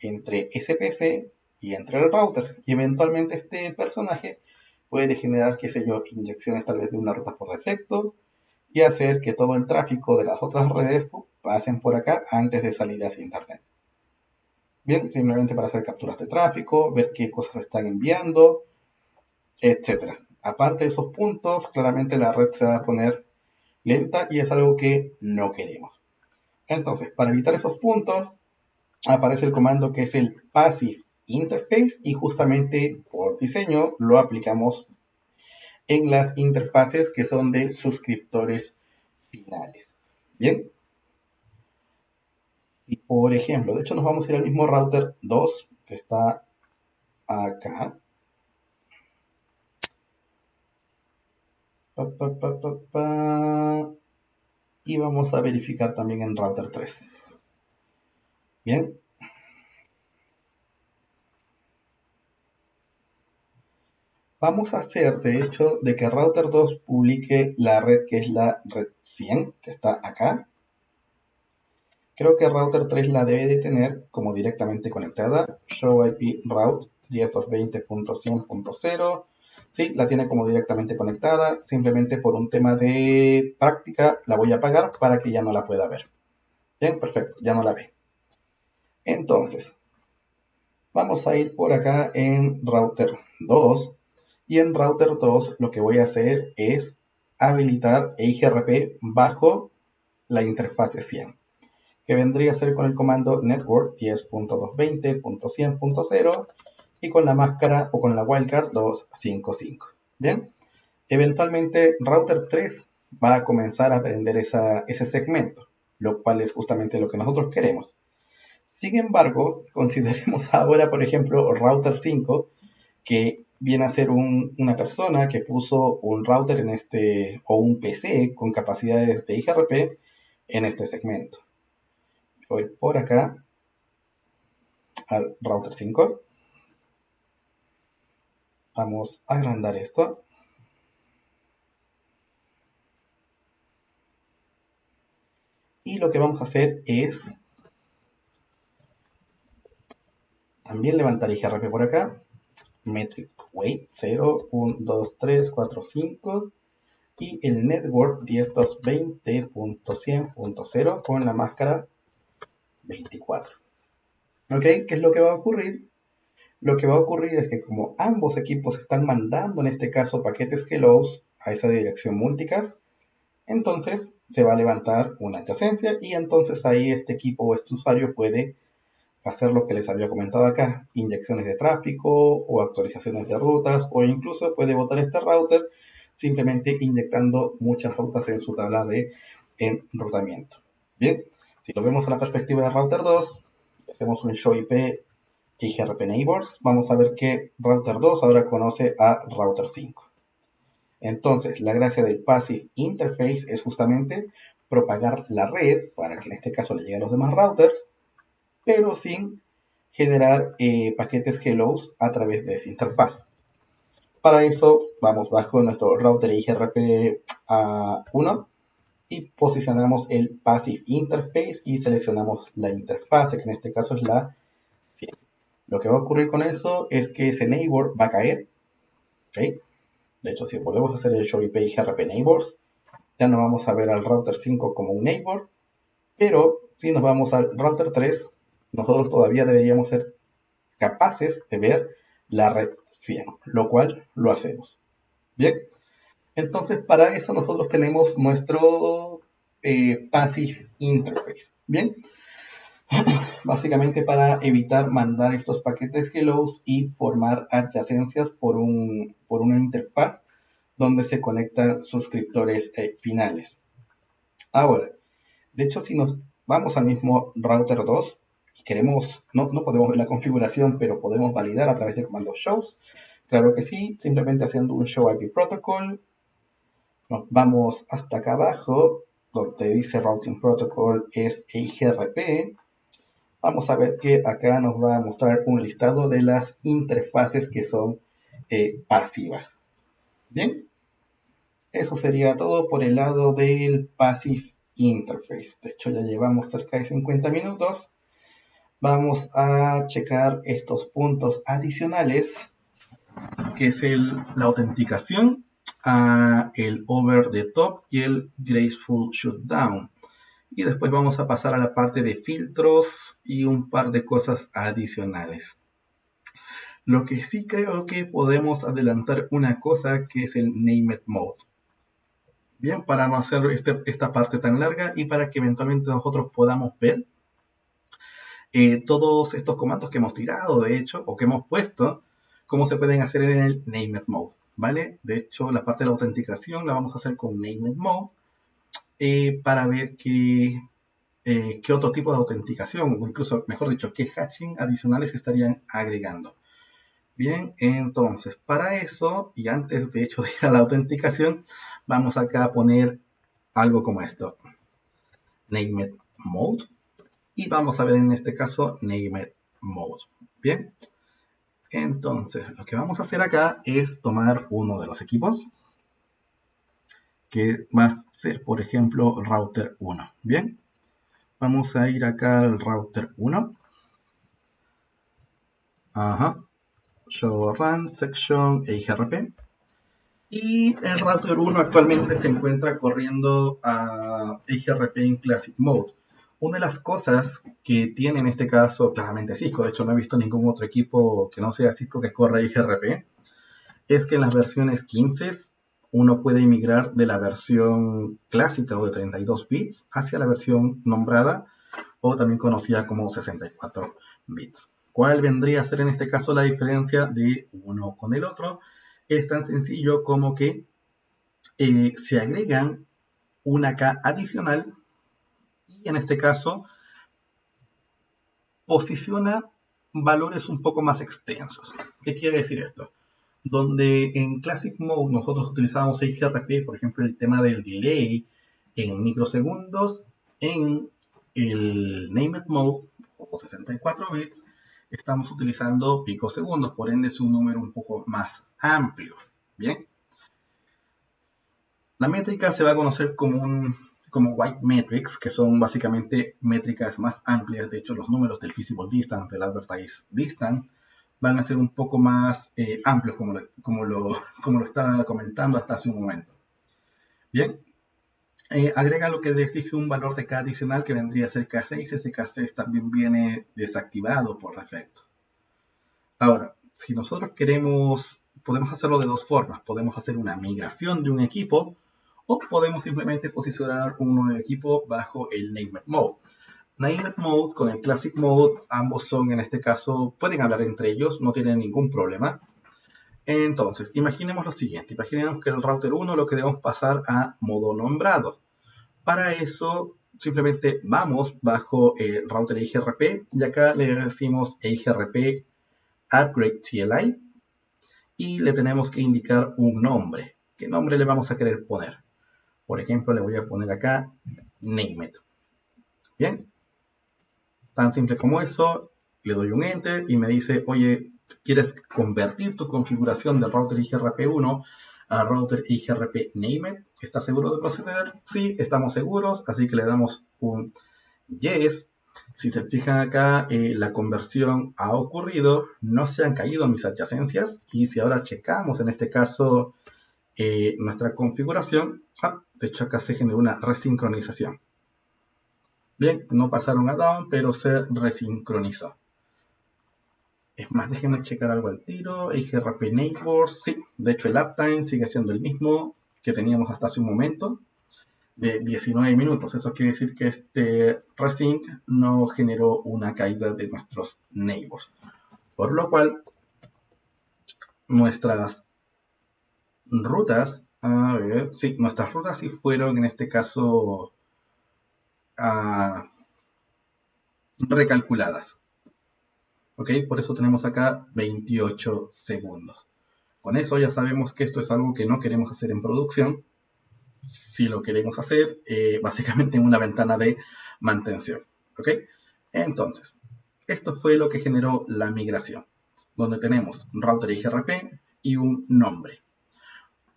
entre ese PC y entre el router. Y eventualmente este personaje puede generar, qué sé yo, inyecciones tal vez de una ruta por defecto y hacer que todo el tráfico de las otras redes pasen por acá antes de salir hacia internet. Bien, simplemente para hacer capturas de tráfico, ver qué cosas están enviando, etc. Aparte de esos puntos, claramente la red se va a poner lenta y es algo que no queremos. Entonces, para evitar esos puntos, aparece el comando que es el Passive Interface y justamente por diseño lo aplicamos en las interfaces que son de suscriptores finales. Bien, y por ejemplo, de hecho nos vamos a ir al mismo router 2 que está acá. Y vamos a verificar también en router 3. Bien. Vamos a hacer, de hecho, de que router 2 publique la red que es la red 100, que está acá. Creo que router 3 la debe de tener como directamente conectada. Show IP route 10.220.100.0. Sí, la tiene como directamente conectada. Simplemente por un tema de práctica la voy a apagar para que ya no la pueda ver. Bien, perfecto, ya no la ve. Entonces, vamos a ir por acá en router 2. Y en router 2 lo que voy a hacer es habilitar EIGRP bajo la interfaz 100. Que vendría a ser con el comando network 10.220.100.0 y con la máscara o con la wildcard 255. Bien, eventualmente router 3 va a comenzar a aprender ese segmento, lo cual es justamente lo que nosotros queremos. Sin embargo, consideremos ahora, por ejemplo, router 5, que viene a ser una persona que puso un router en este, o un PC con capacidades de IGRP en este segmento. Voy por acá al router 5. Vamos a agrandar esto. Y lo que vamos a hacer es también levantar IGRP por acá. Metric weight 0, 1, 2, 3, 4, 5. Y el network 10.220.100.0 con la máscara 24. ¿Ok? ¿Qué es lo que va a ocurrir? Lo que va a ocurrir es que como ambos equipos están mandando en este caso paquetes hellos a esa dirección multicast, entonces se va a levantar una adyacencia y entonces ahí este equipo o este usuario puede hacer lo que les había comentado acá, inyecciones de tráfico o actualizaciones de rutas o incluso puede botar este router simplemente inyectando muchas rutas en su tabla de enrutamiento. Bien, si lo vemos a la perspectiva de router 2, hacemos un show IP IGRP Neighbors, vamos a ver que router 2 ahora conoce a router 5. Entonces, la gracia del Passive Interface es justamente propagar la red para que en este caso le llegue a los demás routers, pero sin generar paquetes hellos a través de esa interfaz. Para eso vamos bajo nuestro router IGRP A1 y posicionamos el Passive Interface y seleccionamos la interfaz, que en este caso es la 100. Lo que va a ocurrir con eso es que ese neighbor va a caer. ¿Okay? De hecho, si volvemos a hacer el show IP IGRP neighbors, ya no vamos a ver al router 5 como un neighbor, pero si nos vamos al router 3, nosotros todavía deberíamos ser capaces de ver la red 100, lo cual lo hacemos. Bien, entonces para eso nosotros tenemos nuestro Passive Interface. Bien, básicamente para evitar mandar estos paquetes hellos y formar adyacencias por un por una interfaz donde se conectan suscriptores finales. Ahora, de hecho, si nos vamos al mismo router 2 y queremos, no podemos ver la configuración, pero podemos validar a través de comandos shows. Claro que sí, simplemente haciendo un show IP protocol. Nos vamos hasta acá abajo, donde dice routing protocol es EIGRP. Vamos a ver que acá nos va a mostrar un listado de las interfaces que son pasivas. Bien, eso sería todo por el lado del Passive Interface. De hecho, ya llevamos cerca de 50 minutos. Vamos a checar estos puntos adicionales, que es la autenticación, el over the top y el graceful shutdown. Y después vamos a pasar a la parte de filtros y un par de cosas adicionales. Lo que sí creo que podemos adelantar una cosa, que es el Named Mode. Bien, para no hacer esta parte tan larga y para que eventualmente nosotros podamos ver todos estos comandos que hemos tirado, de hecho, o que hemos puesto, cómo se pueden hacer en el Named Mode, ¿vale? De hecho, la parte de la autenticación la vamos a hacer con Named Mode para ver qué otro tipo de autenticación, o incluso, mejor dicho, qué hashing adicionales estarían agregando. Bien, entonces, para eso, y antes de hecho de ir a la autenticación, vamos acá a poner algo como esto, Named Mode, y vamos a ver en este caso Named Mode. Bien, entonces, lo que vamos a hacer acá es tomar uno de los equipos, que va a ser, por ejemplo, router 1. Bien, vamos a ir acá al router 1. Ajá. Show run, section, EIGRP. Y el router 1 actualmente se encuentra corriendo a EIGRP en Classic Mode. Una de las cosas que tiene en este caso claramente Cisco, de hecho no he visto ningún otro equipo que no sea Cisco que corra EIGRP, es que en las versiones 15 uno puede migrar de la versión clásica o de 32 bits hacia la versión nombrada o también conocida como 64 bits. ¿Cuál vendría a ser en este caso la diferencia de uno con el otro? Es tan sencillo como que se agregan una K adicional y en este caso posiciona valores un poco más extensos. ¿Qué quiere decir esto? Donde en Classic Mode nosotros utilizamos EIGRP, por ejemplo, el tema del delay en microsegundos, en el Named Mode o 64 bits estamos utilizando picosegundos, por ende es un número un poco más amplio. Bien, la métrica se va a conocer como white metrics, que son básicamente métricas más amplias. De hecho, los números del visible distance, del advertised distance, van a ser un poco más amplios, como lo estaba comentando hasta hace un momento. Bien, agrega lo que les dije, un valor de K adicional que vendría a ser K6. Ese K6 también viene desactivado por defecto. Ahora, si nosotros queremos, podemos hacerlo de dos formas. Podemos hacer una migración de un equipo o podemos simplemente posicionar un nuevo equipo bajo el Named Mode. Named Mode con el Classic Mode, ambos son en este caso, pueden hablar entre ellos, no tienen ningún problema. Entonces, imaginemos lo siguiente, imaginemos que el router 1 lo queremos pasar a modo nombrado. Para eso, simplemente vamos bajo el router EIGRP y acá le decimos EIGRP Upgrade CLI y le tenemos que indicar un nombre. ¿Qué nombre le vamos a querer poner? Por ejemplo, le voy a poner acá Named. Bien, tan simple como eso, le doy un Enter y me dice, oye, ¿quieres convertir tu configuración del router IGRP1 a router IGRP Named? ¿Estás seguro de proceder? Sí, estamos seguros, así que le damos un Yes. Si se fijan acá, la conversión ha ocurrido, no se han caído mis adyacencias y si ahora checamos en este caso nuestra configuración, de hecho acá se generó una resincronización. Bien, no pasaron a down, pero se resincronizó. Es más, déjenme checar algo al tiro. IGRP Neighbors, sí, de hecho el uptime sigue siendo el mismo que teníamos hasta hace un momento, de 19 minutos. Eso quiere decir que este resync no generó una caída de nuestros neighbors. Por lo cual, nuestras rutas, a ver, sí, nuestras rutas sí fueron en este caso ah, recalculadas. ¿Ok? Por eso tenemos acá 28 segundos. Con eso ya sabemos que esto es algo que no queremos hacer en producción. Si lo queremos hacer, básicamente en una ventana de mantención. ¿Ok? Entonces, esto fue lo que generó la migración, donde tenemos router IGRP y un nombre.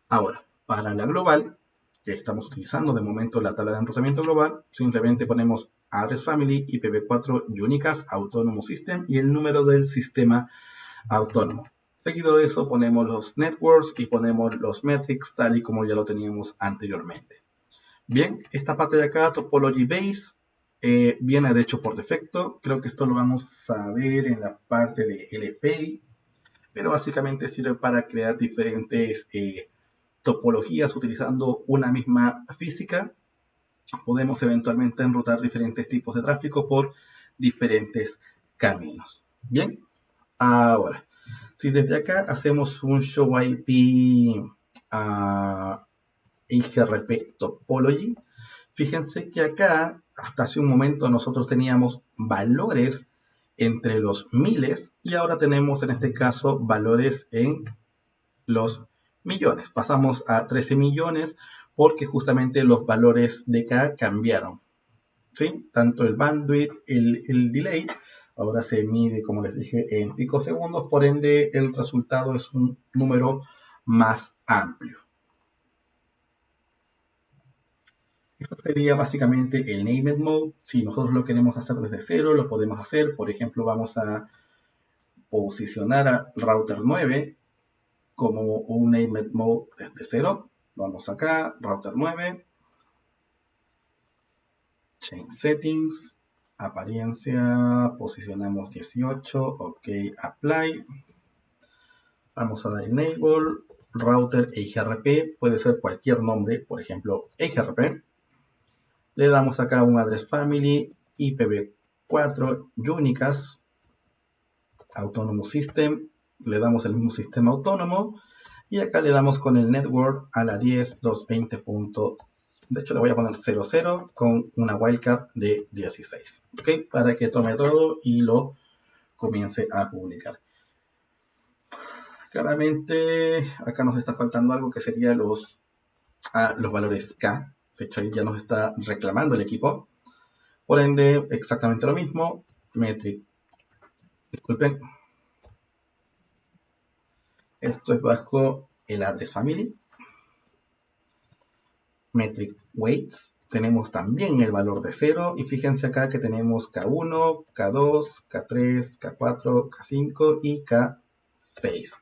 Ahora, para la global, que estamos utilizando de momento la tabla de enrutamiento global, simplemente ponemos address family IPv4 Unicast Autonomous System y el número del sistema autónomo. Seguido de eso ponemos los networks y ponemos los metrics tal y como ya lo teníamos anteriormente. Bien, esta parte de acá, Topology Base, viene de hecho por defecto. Creo que esto lo vamos a ver en la parte de LPI, pero básicamente sirve para crear diferentes topologías utilizando una misma física. Podemos eventualmente enrutar diferentes tipos de tráfico por diferentes caminos. Bien, ahora, si desde acá hacemos un show IP a IGRP Topology, fíjense que acá, hasta hace un momento, nosotros teníamos valores entre los miles y ahora tenemos en este caso valores en los millones. Pasamos a 13 millones porque justamente los valores de K cambiaron. ¿Sí? Tanto el bandwidth, el delay, ahora se mide, como les dije, en picosegundos, por ende el resultado es un número más amplio. Esto sería básicamente el named mode. Si nosotros lo queremos hacer desde cero, lo podemos hacer. Por ejemplo, vamos a posicionar a router 9 como un named mode desde cero. Vamos acá, router 9, chain settings, apariencia, posicionamos 18, ok, apply. Vamos a dar enable, router EIGRP, puede ser cualquier nombre, por ejemplo, EIGRP. Le damos acá un address family, IPv4, Unicast, Autonomous System, le damos el mismo sistema autónomo y acá le damos con el network a la 10.220. De hecho le voy a poner 00 con una wildcard de 16, ¿ok? Para que tome todo y lo comience a publicar. Claramente acá nos está faltando algo que sería los valores K. De hecho ahí ya nos está reclamando el equipo. Por ende, exactamente lo mismo. Metric. Disculpen. Esto es bajo el address family. Metric weights. Tenemos también el valor de 0. Y fíjense acá que tenemos K1, K2, K3, K4, K5 y K6.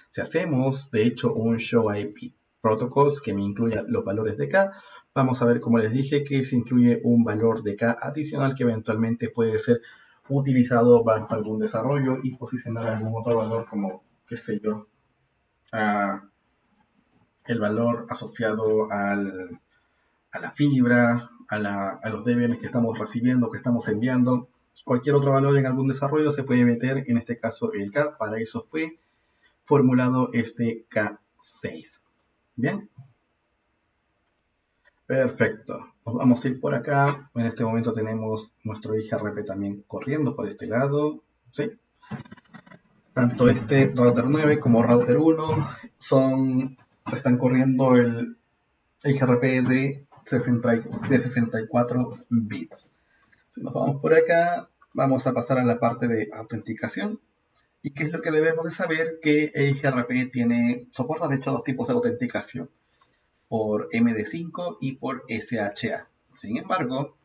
Si hacemos, de hecho, un show IP protocols que me incluya los valores de K, vamos a ver, como les dije, que se incluye un valor de K adicional que eventualmente puede ser utilizado bajo algún desarrollo y posicionar algún otro valor como, qué sé yo, el valor asociado a la fibra, a los DBMs que estamos recibiendo, que estamos enviando. Cualquier otro valor en algún desarrollo se puede meter, en este caso el K, para eso fue formulado este K6. Bien. Perfecto. Nos vamos a ir por acá. En este momento tenemos nuestro IGRP también corriendo por este lado. ¿Sí? Tanto este router 9 como router 1 están corriendo el IGRP de 64 bits. Si nos vamos por acá, vamos a pasar a la parte de autenticación. ¿Y qué es lo que debemos de saber? Que el IGRP soporta de hecho dos tipos de autenticación, por MD5 y por SHA. Sin embargo,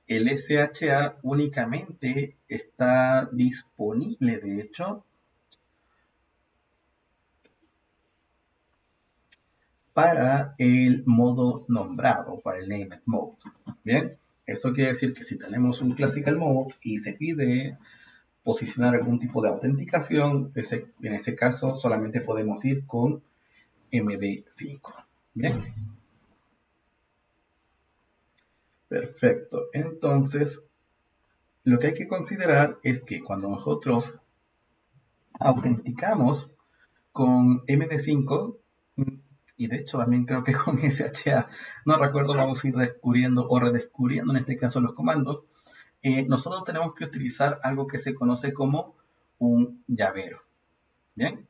el SHA únicamente está disponible, de hecho, para el modo nombrado, para el named mode. Bien, eso quiere decir que si tenemos un classical mode y se pide posicionar algún tipo de autenticación, en ese caso solamente podemos ir con MD5. Bien. Perfecto. Entonces, lo que hay que considerar es que cuando nosotros autenticamos con MD5 y de hecho también creo que con SHA, no recuerdo, vamos a ir descubriendo o redescubriendo en este caso los comandos. Nosotros tenemos que utilizar algo que se conoce como un llavero. Bien,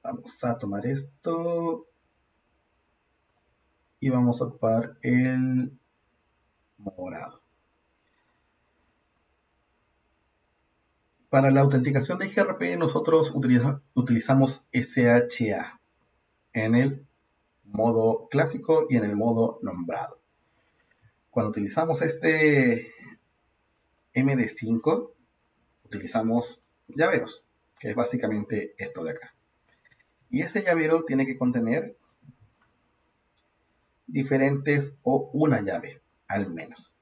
vamos a tomar esto y vamos a ocupar el morado. Para la autenticación de IGRP nosotros utilizamos SHA en el modo clásico y en el modo nombrado. Cuando utilizamos este MD5, utilizamos llaveros, que es básicamente esto de acá. Y ese llavero tiene que contener diferentes o una llave, al menos.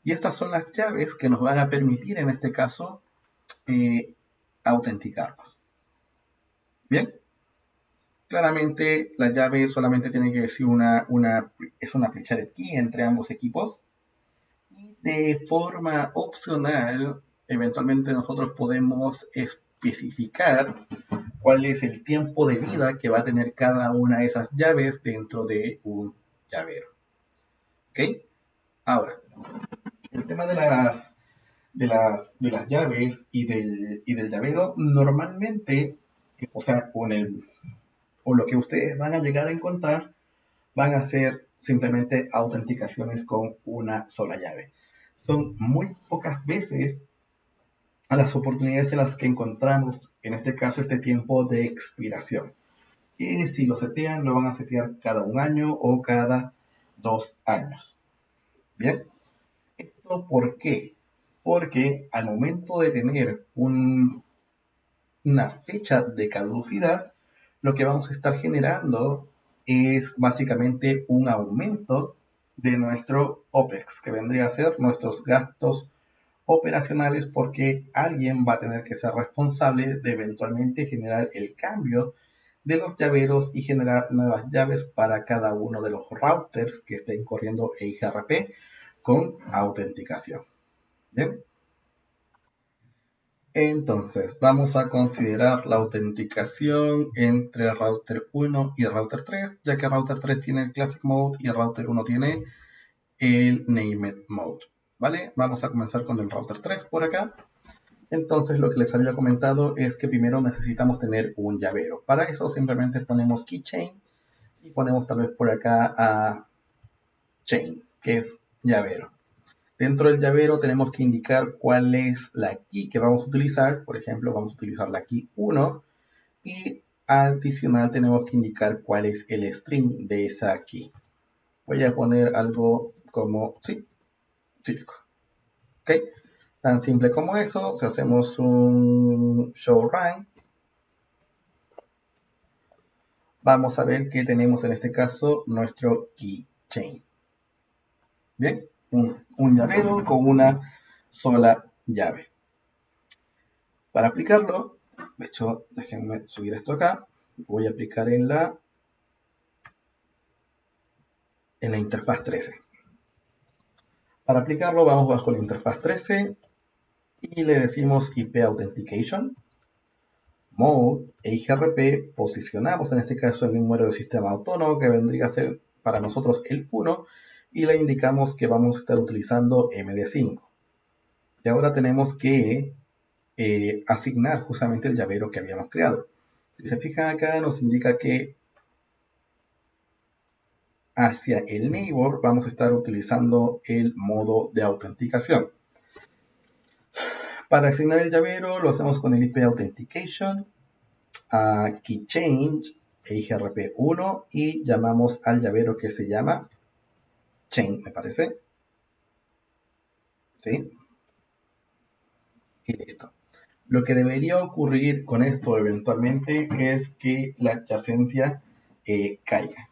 Y estas son las llaves que nos van a permitir, en este caso, autenticarnos. Bien, claramente la llave solamente tiene que decir es una pre-shared key entre ambos equipos. Y de forma opcional, eventualmente nosotros podemos especificar cuál es el tiempo de vida que va a tener cada una de esas llaves dentro de un llavero. ¿Ok? Ahora, el tema de las llaves y del llavero, normalmente, o sea, o lo que ustedes van a llegar a encontrar, van a ser simplemente autenticaciones con una sola llave. Son muy pocas veces a las oportunidades en las que encontramos, en este caso, este tiempo de expiración. Y si lo setean, lo van a setear cada un año o cada 2 años. Bien, ¿esto por qué? Porque al momento de tener una fecha de caducidad, lo que vamos a estar generando es básicamente un aumento de nuestro OPEX, que vendría a ser nuestros gastos operacionales, porque alguien va a tener que ser responsable de eventualmente generar el cambio de los llaveros y generar nuevas llaves para cada uno de los routers que estén corriendo EIGRP con autenticación. Bien. Entonces, vamos a considerar la autenticación entre router 1 y router 3, ya que router 3 tiene el Classic Mode y el router 1 tiene el Named Mode. ¿Vale? Vamos a comenzar con el router 3 por acá. Entonces, lo que les había comentado es que primero necesitamos tener un llavero. Para eso simplemente ponemos keychain y ponemos tal vez por acá a chain, que es llavero. Dentro del llavero tenemos que indicar cuál es la key que vamos a utilizar. Por ejemplo, vamos a utilizar la key 1 y adicional tenemos que indicar cuál es el string de esa key. Voy a poner algo como Cisco. ¿Ok? Tan simple como eso. Si hacemos un show run, vamos a ver que tenemos en este caso nuestro keychain. Bien, un llavero con una sola llave. Para aplicarlo, de hecho, déjenme subir esto acá. Voy a aplicar en la interfaz 13. Para aplicarlo, vamos bajo la interfaz 13 y le decimos IP Authentication, Mode e IGRP. Posicionamos en este caso el número de sistema autónomo, que vendría a ser para nosotros el 1, y le indicamos que vamos a estar utilizando MD5. Y ahora tenemos que asignar justamente el llavero que habíamos creado. Si se fijan acá, nos indica que hacia el neighbor vamos a estar utilizando el modo de autenticación. Para asignar el llavero lo hacemos con el IP Authentication, a keyChange e IGRP1 y llamamos al llavero que se llama chain, me parece. ¿Sí? Y listo. Lo que debería ocurrir con esto eventualmente es que la adyacencia caiga.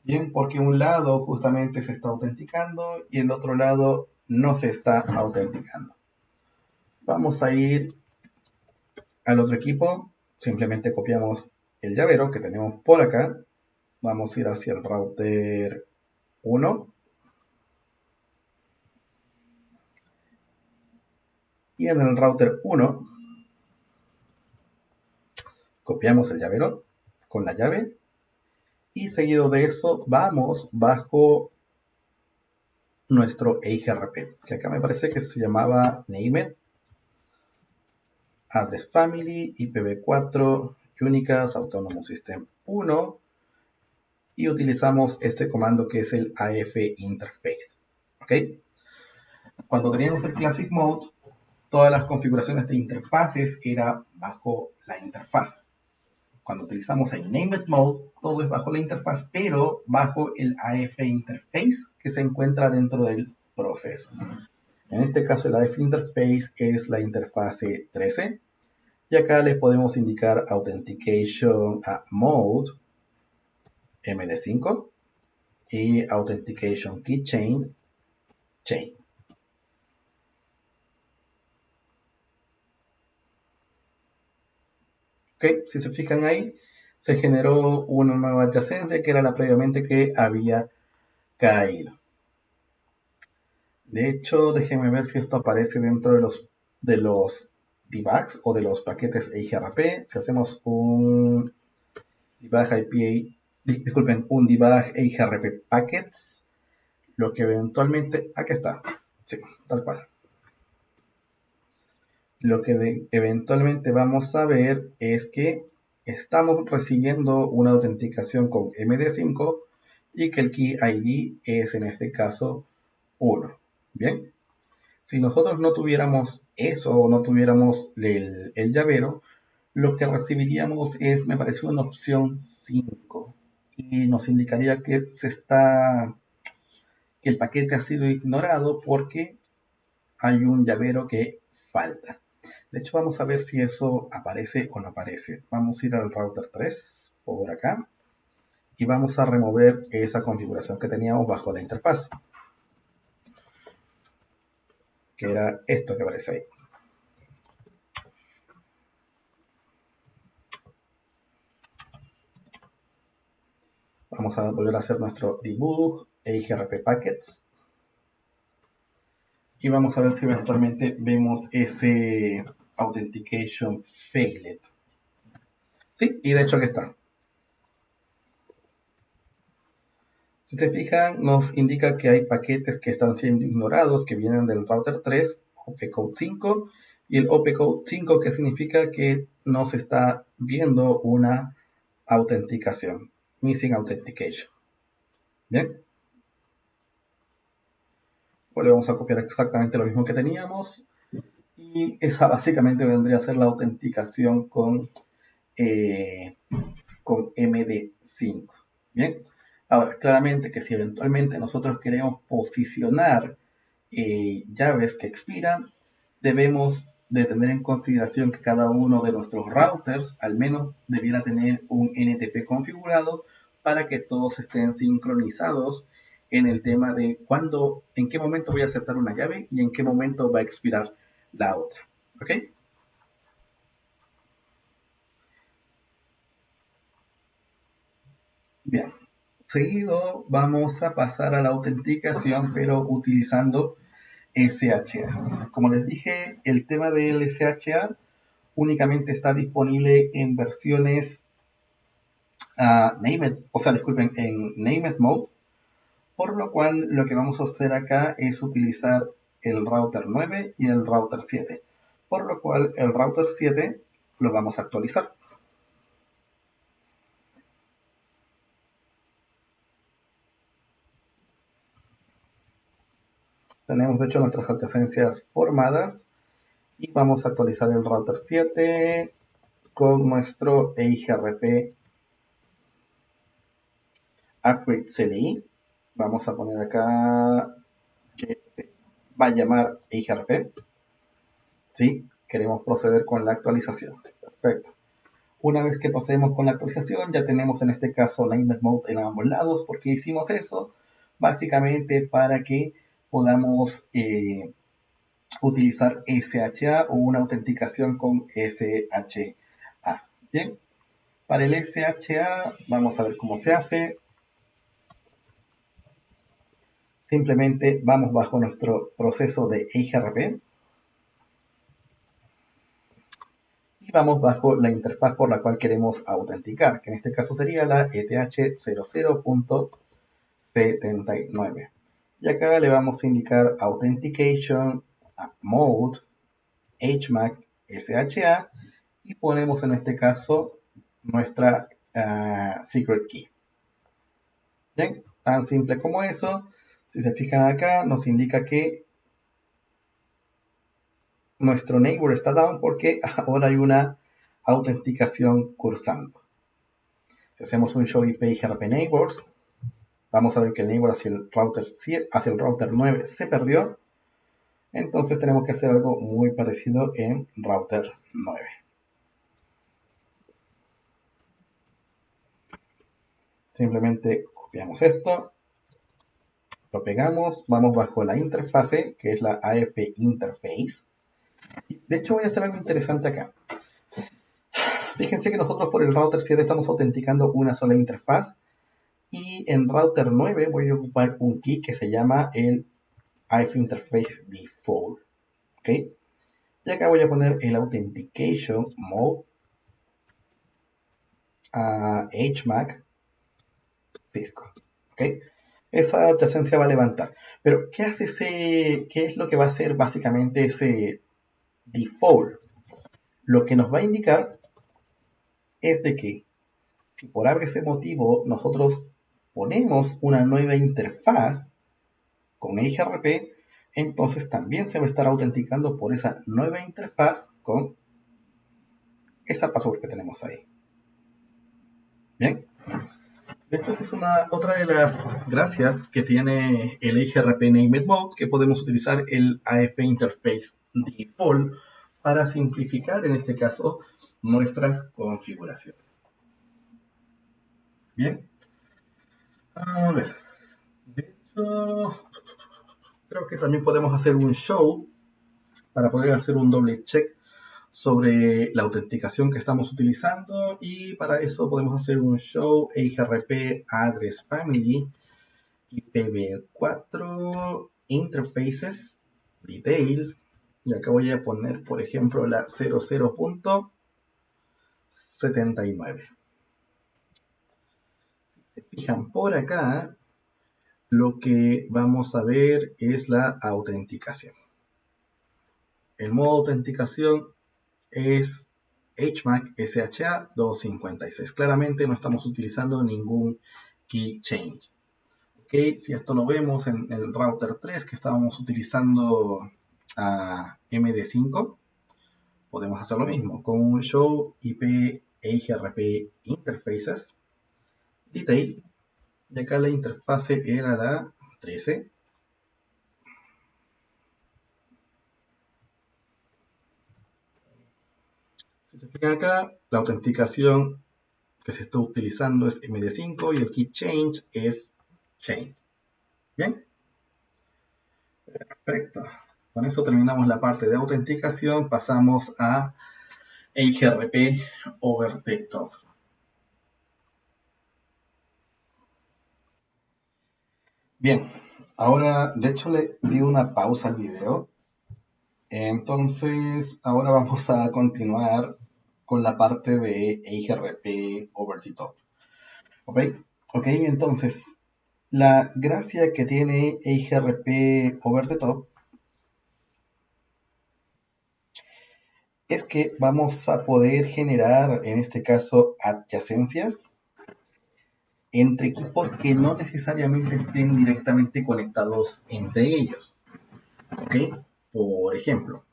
Bien, porque un lado justamente se está autenticando y el otro lado no se está autenticando. Vamos a ir al otro equipo, simplemente copiamos el llavero que tenemos por acá. Vamos a ir hacia el router 1. Y en el router 1 copiamos el llavero con la llave y seguido de eso vamos bajo nuestro EIGRP, que acá me parece que se llamaba Name Address Family, IPv4, Unicast, Autonomous System 1 y utilizamos este comando que es el AF Interface. ¿Ok? Cuando teníamos el Classic Mode, todas las configuraciones de interfaces era bajo la interfaz. Cuando utilizamos el Named Mode, todo es bajo la interfaz, pero bajo el AF Interface que se encuentra dentro del proceso. En este caso, el AF Interface es la interfase 13. Y acá les podemos indicar Authentication Mode MD5 y Authentication Keychain Chain. Ok, si se fijan ahí, se generó una nueva adyacencia que era la previamente que había caído. De hecho, déjenme ver si esto aparece dentro de los debugs o de los paquetes EIGRP. Si hacemos un debug disculpen, un debug EIGRP packets, lo que eventualmente, aquí está, sí, tal cual. Lo que eventualmente vamos a ver es que estamos recibiendo una autenticación con MD5 y que el key ID es en este caso 1. Bien, si nosotros no tuviéramos eso o no tuviéramos el llavero, lo que recibiríamos es, me pareció, una opción 5 y nos indicaría que que el paquete ha sido ignorado porque hay un llavero que falta. De hecho, vamos a ver si eso aparece o no aparece. Vamos a ir al router 3 por acá y vamos a remover esa configuración que teníamos bajo la interfaz, que era esto que aparece ahí. Vamos a volver a hacer nuestro debug EIGRP packets y vamos a ver si eventualmente vemos ese authentication failed. Sí, y de hecho aquí está. Si se fijan, nos indica que hay paquetes que están siendo ignorados, que vienen del router 3, opcode 5, y el opcode 5 que significa que no se está viendo una autenticación, missing authentication. Bien, pues le vamos a copiar exactamente lo mismo que teníamos, y esa básicamente vendría a ser la autenticación con MD5. Bien, ahora claramente que si eventualmente nosotros queremos posicionar llaves que expiran, debemos de tener en consideración que cada uno de nuestros routers al menos debiera tener un NTP configurado para que todos estén sincronizados en el tema de en qué momento voy a aceptar una llave y en qué momento va a expirar la otra. ¿Ok? Bien. Seguido vamos a pasar a la autenticación, pero utilizando SHA. Como les dije, el tema del SHA únicamente está disponible en versiones disculpen, en Named Mode, por lo cual lo que vamos a hacer acá es utilizar el router 9 y el router 7, por lo cual el router 7 lo vamos a actualizar. Tenemos de hecho nuestras adyacencias formadas y vamos a actualizar el router 7 con nuestro EIGRP upgrade CLI. Vamos a poner acá que se va a llamar EIGRP. ¿Sí? Queremos proceder con la actualización. Perfecto. Una vez que procedemos con la actualización, ya tenemos en este caso Named Mode en ambos lados. ¿Por qué hicimos eso? Básicamente para que podamos utilizar SHA o una autenticación con SHA. Bien, para el SHA vamos a ver cómo se hace. Simplemente vamos bajo nuestro proceso de EIGRP. vamos bajo la interfaz por la cual queremos autenticar, que en este caso sería la ETH00.79. Y acá le vamos a indicar Authentication, Mode, HMAC, SHA, y ponemos en este caso nuestra secret key. Bien, tan simple como eso. Si se fijan acá, nos indica que nuestro neighbor está down porque ahora hay una autenticación cursando. Si hacemos un show IP GRP neighbors, vamos a ver que el neighbor hacia el router 9 se perdió. Entonces tenemos que hacer algo muy parecido en router 9. Simplemente copiamos esto, lo pegamos, vamos bajo la interfase, que es la AF Interface. De hecho, voy a hacer algo interesante acá. Fíjense que nosotros por el router 7 estamos autenticando una sola interfaz, y en router 9 voy a ocupar un key que se llama el AF Interface Default. ¿Ok? Y acá voy a poner el Authentication Mode HMAC Cisco. ¿Ok? Esa adyacencia va a levantar. Pero, ¿qué es lo que va a hacer básicamente ese default? Lo que nos va a indicar es de que si por ese motivo nosotros ponemos una nueva interfaz con EIGRP, entonces también se va a estar autenticando por esa nueva interfaz con esa password que tenemos ahí. Bien. De hecho, esa es otra de las gracias que tiene el EIGRP Named Mode, que podemos utilizar el AF Interface Default para simplificar, en este caso, nuestras configuraciones. Bien. A ver. De hecho, creo que también podemos hacer un show para poder hacer un doble check sobre la autenticación que estamos utilizando, y para eso podemos hacer un show EIGRP Address Family IPv4 Interfaces Detail, y acá voy a poner por ejemplo la 00.79. Si se fijan por acá, lo que vamos a ver es la autenticación. El modo de autenticación es HMAC SHA 256. Claramente no estamos utilizando ningún key change. Okay, si esto lo vemos en el router 3 que estábamos utilizando a MD5, podemos hacer lo mismo con un show IP EIGRP Interfaces Detail, y acá la interfase era la 13. Si se fijan acá, la autenticación que se está utilizando es MD5 y el key change es chain. Bien, perfecto. Con eso terminamos la parte de autenticación. Pasamos a EIGRP over the top. Bien, ahora de hecho le di una pausa al video. Entonces ahora vamos a continuar con la parte de EIGRP over the top. ¿Ok? Entonces la gracia que tiene EIGRP over the top es que vamos a poder generar, en este caso, adyacencias entre equipos que no necesariamente estén directamente conectados entre ellos. ¿Ok? Por ejemplo,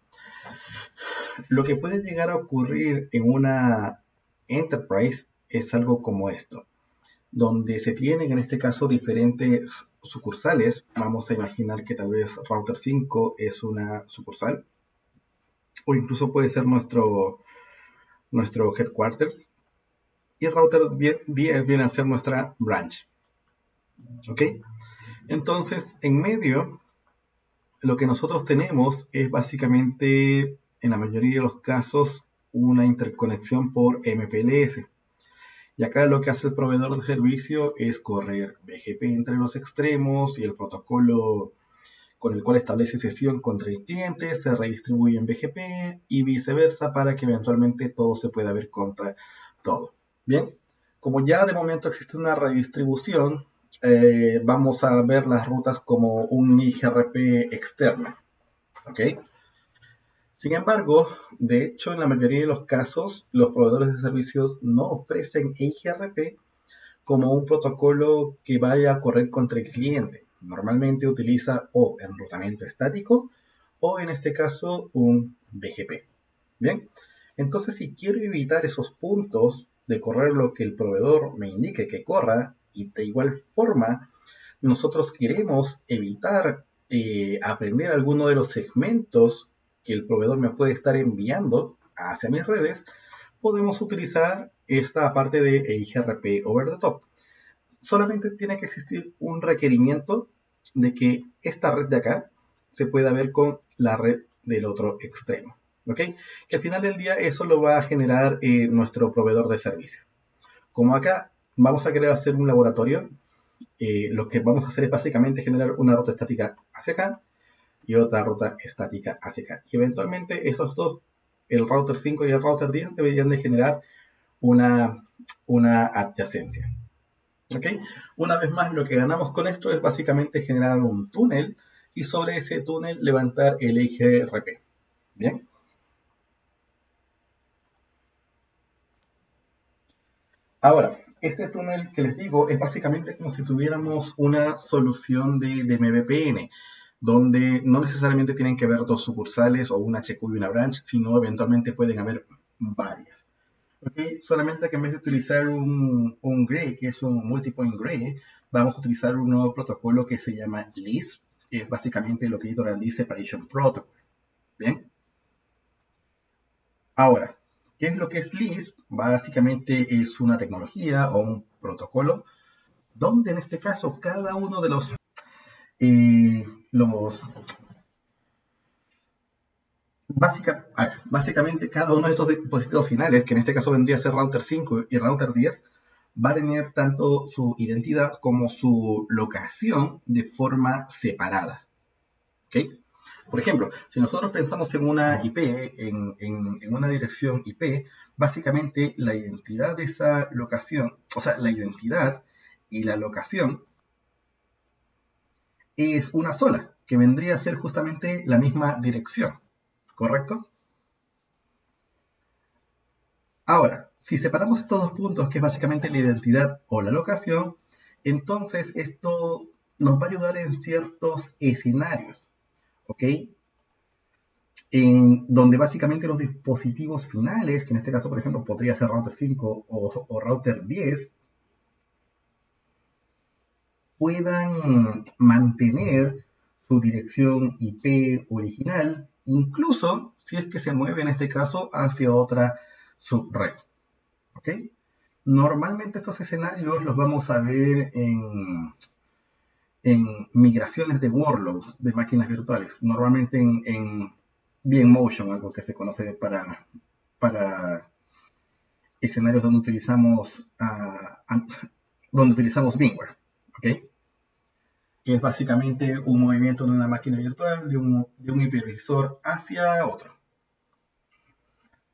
lo que puede llegar a ocurrir en una enterprise es algo como esto, donde se tienen en este caso diferentes sucursales. Vamos a imaginar que tal vez router 5 es una sucursal, o incluso puede ser nuestro headquarters, y el router 10 viene a ser nuestra branch. ¿Ok? Entonces, en medio, lo que nosotros tenemos es básicamente, en la mayoría de los casos, una interconexión por MPLS. Y acá lo que hace el proveedor de servicio es correr BGP entre los extremos y el protocolo con el cual establece sesión contra el cliente, se redistribuye en BGP y viceversa para que eventualmente todo se pueda ver contra todo. Bien, como ya de momento existe una redistribución, vamos a ver las rutas como un IGRP externo. ¿Ok? Sin embargo, de hecho, en la mayoría de los casos, los proveedores de servicios no ofrecen IGRP como un protocolo que vaya a correr contra el cliente. Normalmente utiliza o enrutamiento estático o en este caso un BGP. Bien, entonces si quiero evitar esos puntos de correr lo que el proveedor me indique que corra y de igual forma nosotros queremos evitar aprender alguno de los segmentos que el proveedor me puede estar enviando hacia mis redes, podemos utilizar esta parte de IGRP over the top. Solamente tiene que existir un requerimiento de que esta red de acá se pueda ver con la red del otro extremo. ¿Ok? Que al final del día eso lo va a generar nuestro proveedor de servicio. Como acá vamos a querer hacer un laboratorio, lo que vamos a hacer es básicamente generar una ruta estática hacia acá y otra ruta estática hacia acá. Y eventualmente esos dos, el router 5 y el router 10, deberían de generar una adyacencia. ¿Ok? Una vez más, lo que ganamos con esto es básicamente generar un túnel y sobre ese túnel levantar el IGRP. ¿Bien? Ahora, este túnel que les digo es básicamente como si tuviéramos una solución de MVPN, donde no necesariamente tienen que haber dos sucursales o una HQ y una branch, sino eventualmente pueden haber varias. ¿Okay? Solamente que en vez de utilizar un GRE, que es un multipoint GRE, vamos a utilizar un nuevo protocolo que se llama LISP, que es básicamente lo que Itoran Separation Protocol. ¿Bien? Ahora, ¿qué es lo que es LISP? Básicamente es una tecnología o un protocolo donde en este caso cada uno de eh, los básicamente cada uno de estos dispositivos finales, que en este caso vendría a ser router 5 y router 10, va a tener tanto su identidad como su locación de forma separada. ¿Okay? Por ejemplo, si nosotros pensamos en una IP, en una dirección IP, básicamente la identidad de esa locación, o sea, la identidad y la locación es una sola, que vendría a ser justamente la misma dirección, ¿correcto? Ahora, si separamos estos dos puntos, que es básicamente la identidad o la locación, entonces esto nos va a ayudar en ciertos escenarios, ¿ok? En donde básicamente los dispositivos finales, que en este caso, por ejemplo, podría ser router 5 o router 10, puedan mantener su dirección IP original, incluso si es que se mueve en este caso hacia otra subred. ¿Ok? Normalmente estos escenarios los vamos a ver en migraciones de workloads de máquinas virtuales, normalmente en VMmotion, algo que se conoce para escenarios donde utilizamos VMware. ¿Ok? Que es básicamente un movimiento de una máquina virtual de un hipervisor hacia otro.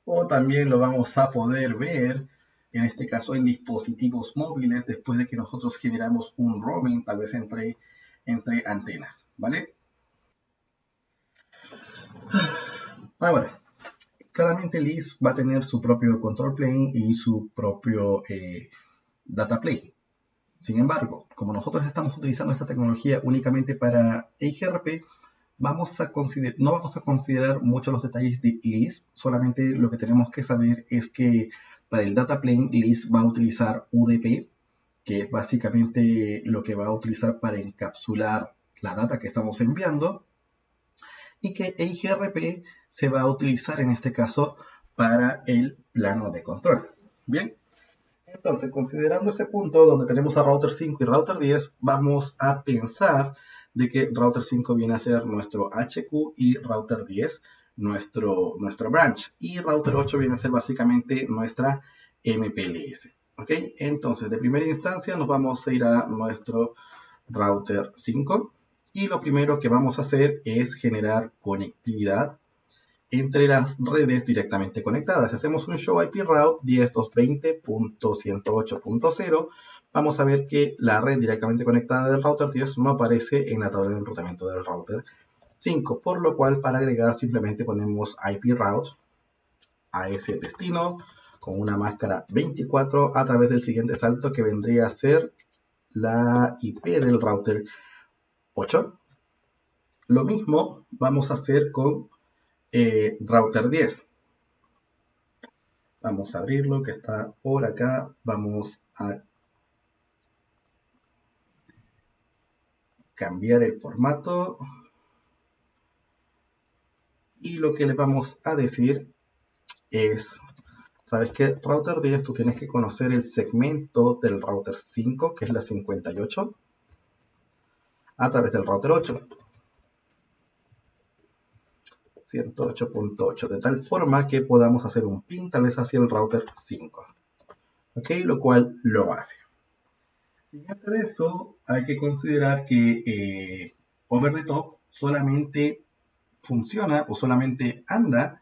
O también lo vamos a poder ver, en este caso en dispositivos móviles, después de que nosotros generamos un roaming, tal vez entre antenas, ¿vale? Ahora, claramente LIS va a tener su propio control plane y su propio data plane. Sin embargo, como nosotros estamos utilizando esta tecnología únicamente para IGRP, no vamos a considerar mucho los detalles de LIS, solamente lo que tenemos que saber es que para el data plane LIS va a utilizar UDP, que es básicamente lo que va a utilizar para encapsular la data que estamos enviando, y que IGRP se va a utilizar en este caso para el plano de control. Bien, entonces, considerando ese punto donde tenemos a router 5 y router 10, vamos a pensar de que router 5 viene a ser nuestro HQ y router 10 nuestro branch. Y router 8 viene a ser básicamente nuestra MPLS. ¿Ok? Entonces, de primera instancia nos vamos a ir a nuestro router 5 Y lo primero que vamos a hacer es generar conectividad entre las redes directamente conectadas. Si hacemos un show IP route 10.220.108.0, vamos a ver que la red directamente conectada del router 10 no aparece en la tabla de enrutamiento del router 5, por lo cual para agregar simplemente ponemos IP route a ese destino con una máscara 24 a través del siguiente salto que vendría a ser la IP del router 8. Lo mismo vamos a hacer con router 10. Vamos a abrirlo, que está por acá. Vamos a cambiar el formato. Y lo que le vamos a decir es, ¿sabes qué? Router 10, tú tienes que conocer el segmento del router 5, que es la 58, a través del router 8. 108.8, de tal forma que podamos hacer un ping tal vez hacia el router 5. ¿Ok? Lo cual lo hace. Siguiente de eso, hay que considerar que Over the Top solamente funciona o solamente anda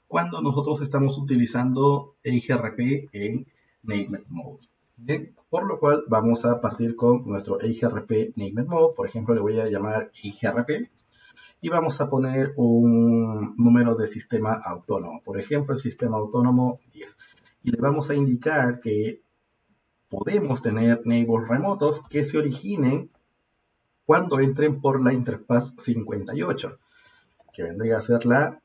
cuando nosotros estamos utilizando EIGRP en Named Mode. Bien, por lo cual vamos a partir con nuestro EIGRP Named Mode. Por ejemplo, le voy a llamar EIGRP y vamos a poner un número de sistema autónomo. Por ejemplo, el sistema autónomo 10. Y le vamos a indicar que podemos tener neighbors remotos que se originen cuando entren por la interfaz 58, que vendría a ser la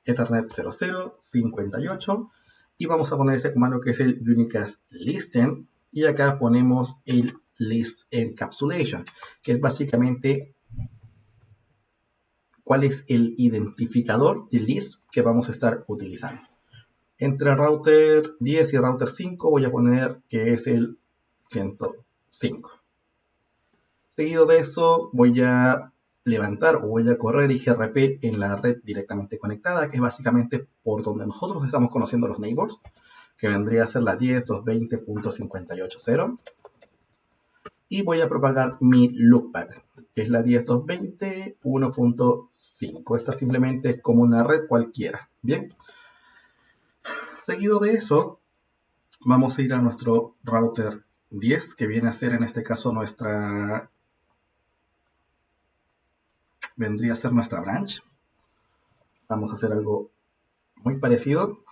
Ethernet 0058, y vamos a poner este comando que es el unicast listen, y acá ponemos el list encapsulation, que es básicamente cuál es el identificador de list que vamos a estar utilizando. Entre router 10 y router 5 voy a poner que es el 105. Seguido de eso voy a levantar o voy a correr IGRP en la red directamente conectada, que es básicamente por donde nosotros estamos conociendo los neighbors, que vendría a ser la 10.220.58.0. Y voy a propagar mi loopback, que es la 10.220.1.5. Esta simplemente es como una red cualquiera. Bien. Seguido de eso, vamos a ir a nuestro router 10, que viene a ser en este caso vendría a ser nuestra branch. Vamos a hacer algo muy parecido.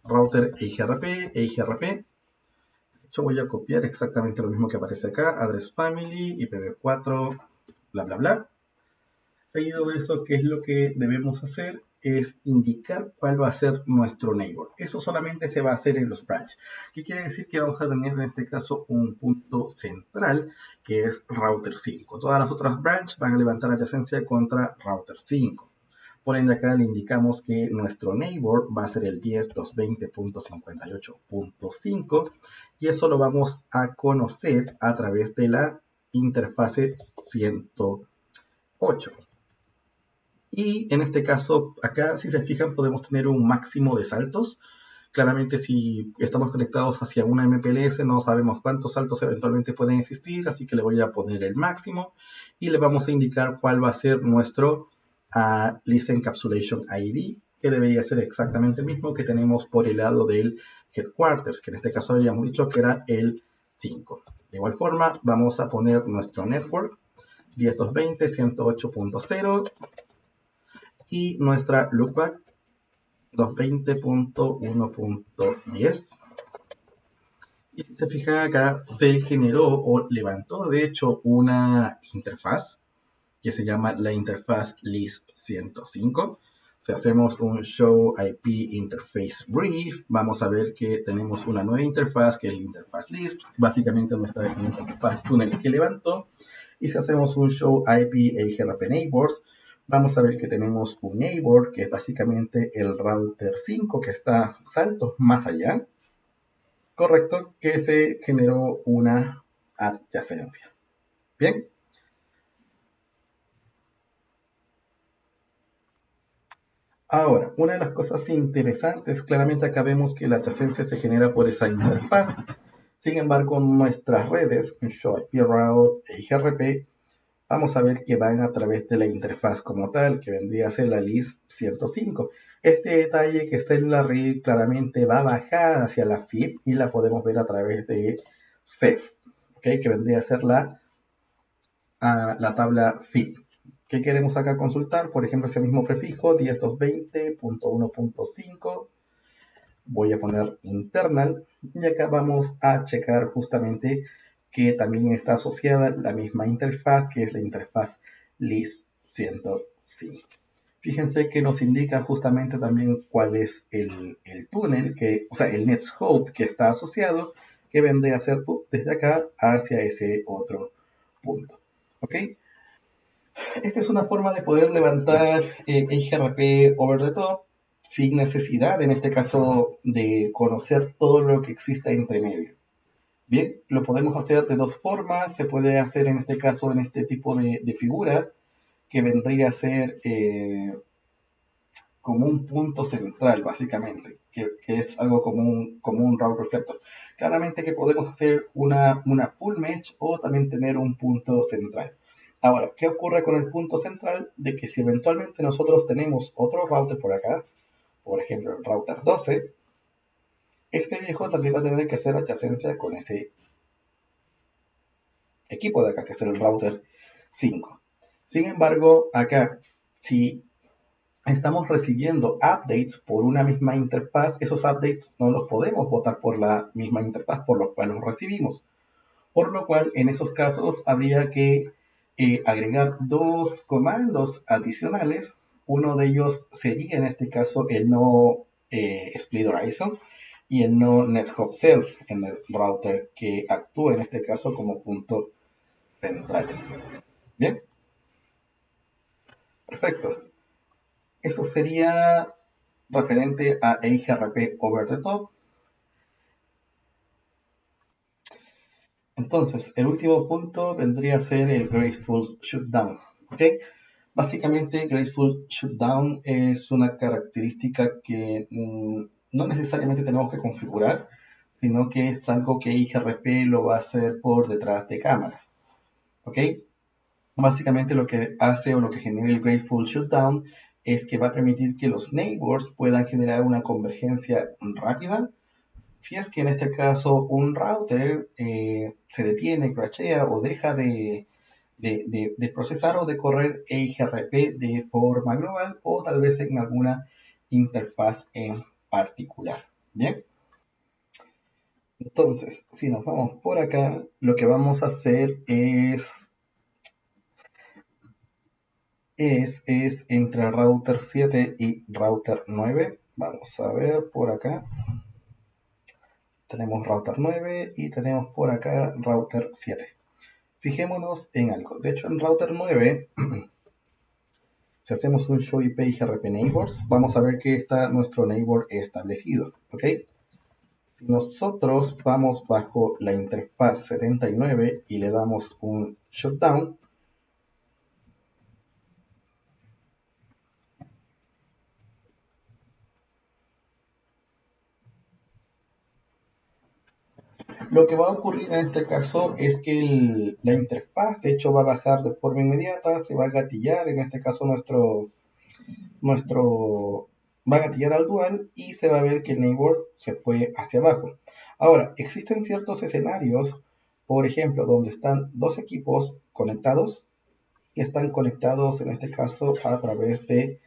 Router EIGRP. Yo voy a copiar exactamente lo mismo que aparece acá. Address family, IPv4, bla, bla, bla. Seguido de eso, ¿qué es lo que debemos hacer? Es indicar cuál va a ser nuestro neighbor. Eso solamente se va a hacer en los branches. ¿Qué quiere decir? Que vamos a tener en este caso un punto central, que es router 5. Todas las otras branches van a levantar adyacencia contra router 5. Por ende, acá le indicamos que nuestro neighbor va a ser el 10.220.58.5, y eso lo vamos a conocer a través de la interfase 108. Y en este caso, acá, si se fijan, podemos tener un máximo de saltos. Claramente, si estamos conectados hacia una MPLS, no sabemos cuántos saltos eventualmente pueden existir, así que le voy a poner el máximo y le vamos a indicar cuál va a ser nuestro List Encapsulation ID, que debería ser exactamente el mismo que tenemos por el lado del Headquarters, que en este caso habíamos dicho que era el 5. De igual forma, vamos a poner nuestro network 10.220.108.0 y nuestra loopback 220.1.10. Y si se fijan acá, se generó o levantó de hecho una interfaz que se llama la interfaz list 105. Si hacemos un show IP interface brief, vamos a ver que tenemos una nueva interfaz que es la interfaz list, básicamente nuestra interfaz túnel que levantó. Y si hacemos un show IP EIGRP neighbors, vamos a ver que tenemos un neighbor que es básicamente el router 5 que está saltos más allá, correcto, que se generó una adyacencia. Bien. Ahora, una de las cosas interesantes, claramente acá vemos que la adyacencia se genera por esa interfaz. Sin embargo, nuestras redes, show IP route, EIGRP, vamos a ver que van a través de la interfaz como tal, que vendría a ser la list 105. Este detalle que está en la red claramente va a bajar hacia la FIB y la podemos ver a través de CEF, ¿okay? Que vendría a ser la tabla FIB. ¿Qué queremos acá consultar? Por ejemplo, ese mismo prefijo 10220.1.5. Voy a poner internal y acá vamos a checar justamente que también está asociada la misma interfaz, que es la interfaz list 105. Fíjense que nos indica justamente también cuál es el túnel, o sea, el Netscope que está asociado, que vendría a ser desde acá hacia ese otro punto. ¿Ok? Esta es una forma de poder levantar EIGRP over the top sin necesidad, en este caso, de conocer todo lo que exista entre medio. Bien, lo podemos hacer de dos formas. Se puede hacer en este caso, en este tipo de figura, que vendría a ser como un punto central, básicamente, que es algo como un route reflector. Claramente que podemos hacer una full mesh o también tener un punto central. Ahora, ¿qué ocurre con el punto central? De que si eventualmente nosotros tenemos otro router por acá, por ejemplo el router 12, este viejo también va a tener que hacer adyacencia con ese equipo de acá, que es el router 5. Sin embargo, acá, si estamos recibiendo updates por una misma interfaz, esos updates no los podemos botar por la misma interfaz por lo cual los recibimos. Por lo cual, en esos casos, habría que agregar dos comandos adicionales. Uno de ellos sería, en este caso, el no split horizon y el no netscope self en el router que actúa en este caso como punto central. Bien, perfecto. Eso sería referente a EIGRP over the top. Entonces, el último punto vendría a ser el Graceful Shutdown. ¿Ok? Básicamente, Graceful Shutdown es una característica que no necesariamente tenemos que configurar, sino que es algo que IGRP lo va a hacer por detrás de cámaras. ¿Ok? Básicamente lo que hace o lo que genera el Graceful Shutdown es que va a permitir que los neighbors puedan generar una convergencia rápida. Si es que en este caso un router se detiene, crashea o deja de procesar o de correr EIGRP de forma global o tal vez en alguna interfaz en particular. Bien, entonces si nos vamos por acá, lo que vamos a hacer es entre router 7 y router 9. Vamos a ver por acá. Tenemos router 9 y tenemos por acá router 7. Fijémonos en algo. De hecho, en router 9, si hacemos un show IP IGRP neighbors, vamos a ver que está nuestro neighbor establecido. ¿Ok? Si nosotros vamos bajo la interfaz 79 y le damos un shutdown, lo que va a ocurrir en este caso es que la interfaz, de hecho, va a bajar de forma inmediata, se va a gatillar, en este caso nuestro va a gatillar al dual y se va a ver que el neighbor se fue hacia abajo. Ahora, existen ciertos escenarios, por ejemplo, donde están dos equipos conectados y están conectados en este caso a través de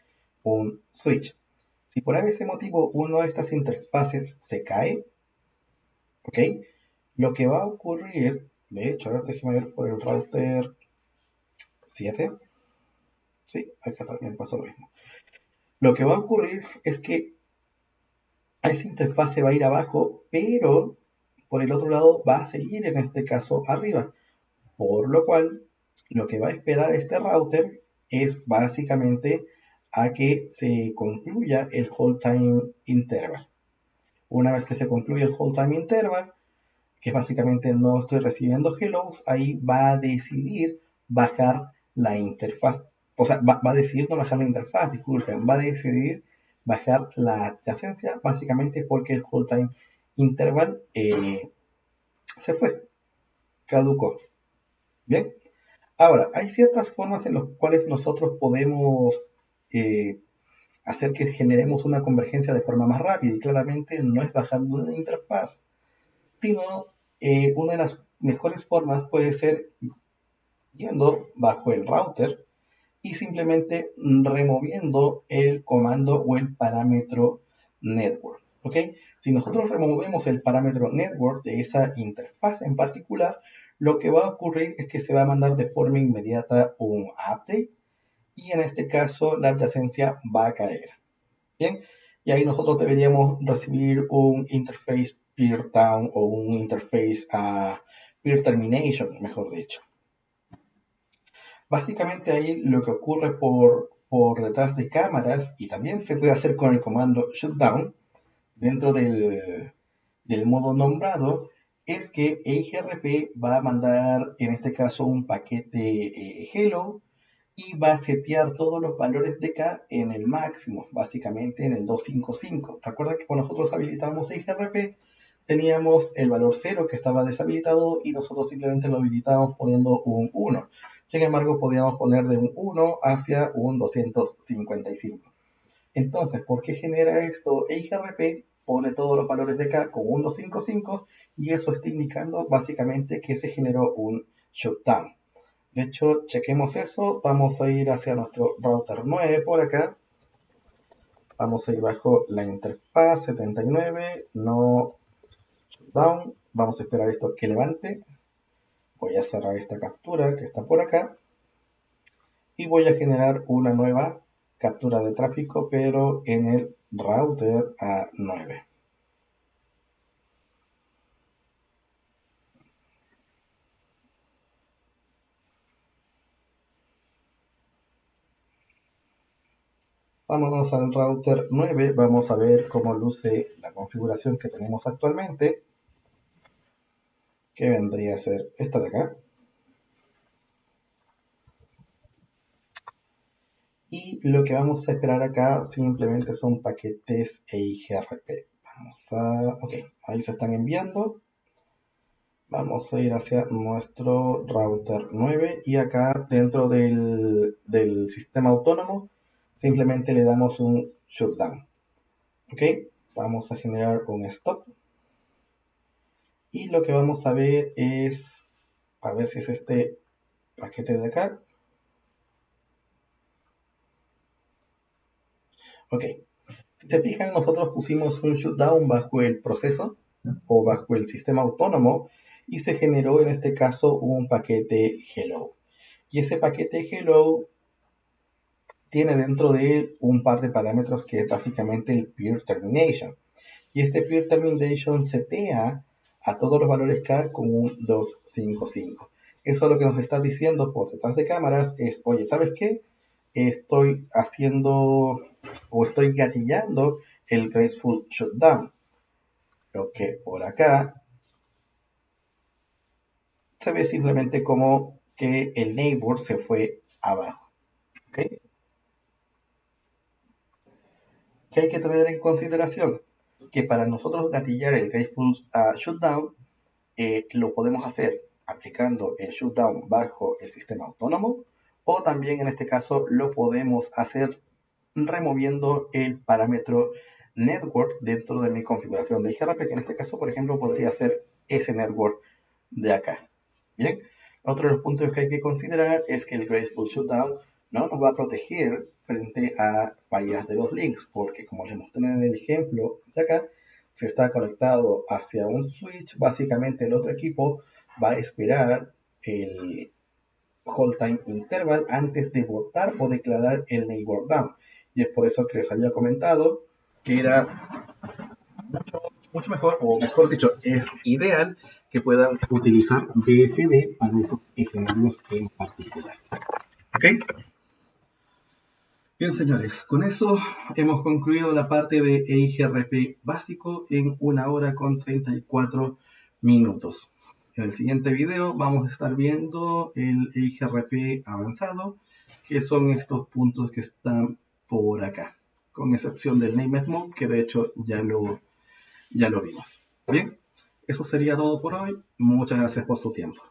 un switch. Si por ese motivo una de estas interfaces se cae, ¿ok? Lo que va a ocurrir, de hecho, a ver, déjeme ver por el router 7. Sí, acá también pasó lo mismo. Lo que va a ocurrir es que esa interfaz se va a ir abajo, pero por el otro lado va a seguir en este caso arriba. Por lo cual, lo que va a esperar este router es básicamente a que se concluya el hold time interval. Una vez que se concluye el hold time interval, que básicamente no estoy recibiendo hellos, ahí va a decidir bajar la interfaz. O sea, va a decidir no bajar la interfaz, disculpen, va a decidir bajar la adyacencia, básicamente porque el hold time interval se fue, caducó. Bien, Ahora, hay ciertas formas en las cuales nosotros podemos hacer que generemos una convergencia de forma más rápida y claramente no es bajando una interfaz, sino una de las mejores formas puede ser yendo bajo el router y simplemente removiendo el comando o el parámetro network. ¿Ok? Si nosotros removemos el parámetro network de esa interfaz en particular, lo que va a ocurrir es que se va a mandar de forma inmediata un update y en este caso la adyacencia va a caer. Bien, y ahí nosotros deberíamos recibir un interface peer down o un interface peer termination, mejor dicho. Básicamente ahí lo que ocurre por detrás de cámaras y también se puede hacer con el comando shutdown dentro del modo nombrado es que EIGRP va a mandar en este caso un paquete hello y va a setear todos los valores de K en el máximo, básicamente en el 255. Recuerda que cuando nosotros habilitamos EIGRP teníamos el valor 0 que estaba deshabilitado y nosotros simplemente lo habilitábamos poniendo un 1. Sin embargo, podíamos poner de un 1 hacia un 255. Entonces, ¿por qué genera esto? EIGRP pone todos los valores de K con un 255 y eso está indicando básicamente que se generó un shutdown. De hecho, chequemos eso. Vamos a ir hacia nuestro router 9 por acá. Vamos a ir bajo la interfaz 79, no shutdown. Vamos a esperar esto que levante. Voy a cerrar esta captura que está por acá. Y voy a generar una nueva captura de tráfico, pero en el router A9. Vámonos al router 9, vamos a ver cómo luce la configuración que tenemos actualmente, que vendría a ser esta de acá. Y lo que vamos a esperar acá simplemente son paquetes EIGRP. Ok, ahí se están enviando. Vamos a ir hacia nuestro router 9 y acá dentro del sistema autónomo simplemente le damos un shutdown. Ok, vamos a generar un stop. Y lo que vamos a ver es, a ver si es este paquete de acá. Ok, si se fijan, nosotros pusimos un shutdown bajo el proceso o bajo el sistema autónomo y se generó en este caso un paquete hello. Y ese paquete hello tiene dentro de él un par de parámetros que es básicamente el peer termination. Y este peer termination setea a todos los valores K con un 255. Eso lo que nos está diciendo por detrás de cámaras es, oye, ¿sabes qué? Estoy haciendo o estoy gatillando el graceful shutdown. Lo que por acá se ve simplemente como que el neighbor se fue abajo. ¿Okay? ¿Qué hay que tener en consideración? Que para nosotros gatillar el graceful shutdown lo podemos hacer aplicando el shutdown bajo el sistema autónomo o también en este caso lo podemos hacer removiendo el parámetro network dentro de mi configuración de IGRP, que en este caso, por ejemplo, podría ser ese network de acá. Bien, otro de los puntos que hay que considerar es que el graceful shutdown no nos va a proteger frente a fallas de los links, porque como les mostré en el ejemplo de acá, si está conectado hacia un switch, básicamente el otro equipo va a esperar el hold time interval antes de votar o declarar el neighbor down. Y es por eso que les había comentado que era mucho mejor, o mejor dicho, es ideal que puedan utilizar BFD para esos escenarios en particular. ¿Ok? Bien, señores, con eso hemos concluido la parte de EIGRP básico en 1 hora con 34 minutos. En el siguiente video vamos a estar viendo el EIGRP avanzado, que son estos puntos que están por acá, con excepción del Named Mode, que de hecho ya lo vimos. Bien, eso sería todo por hoy. Muchas gracias por su tiempo.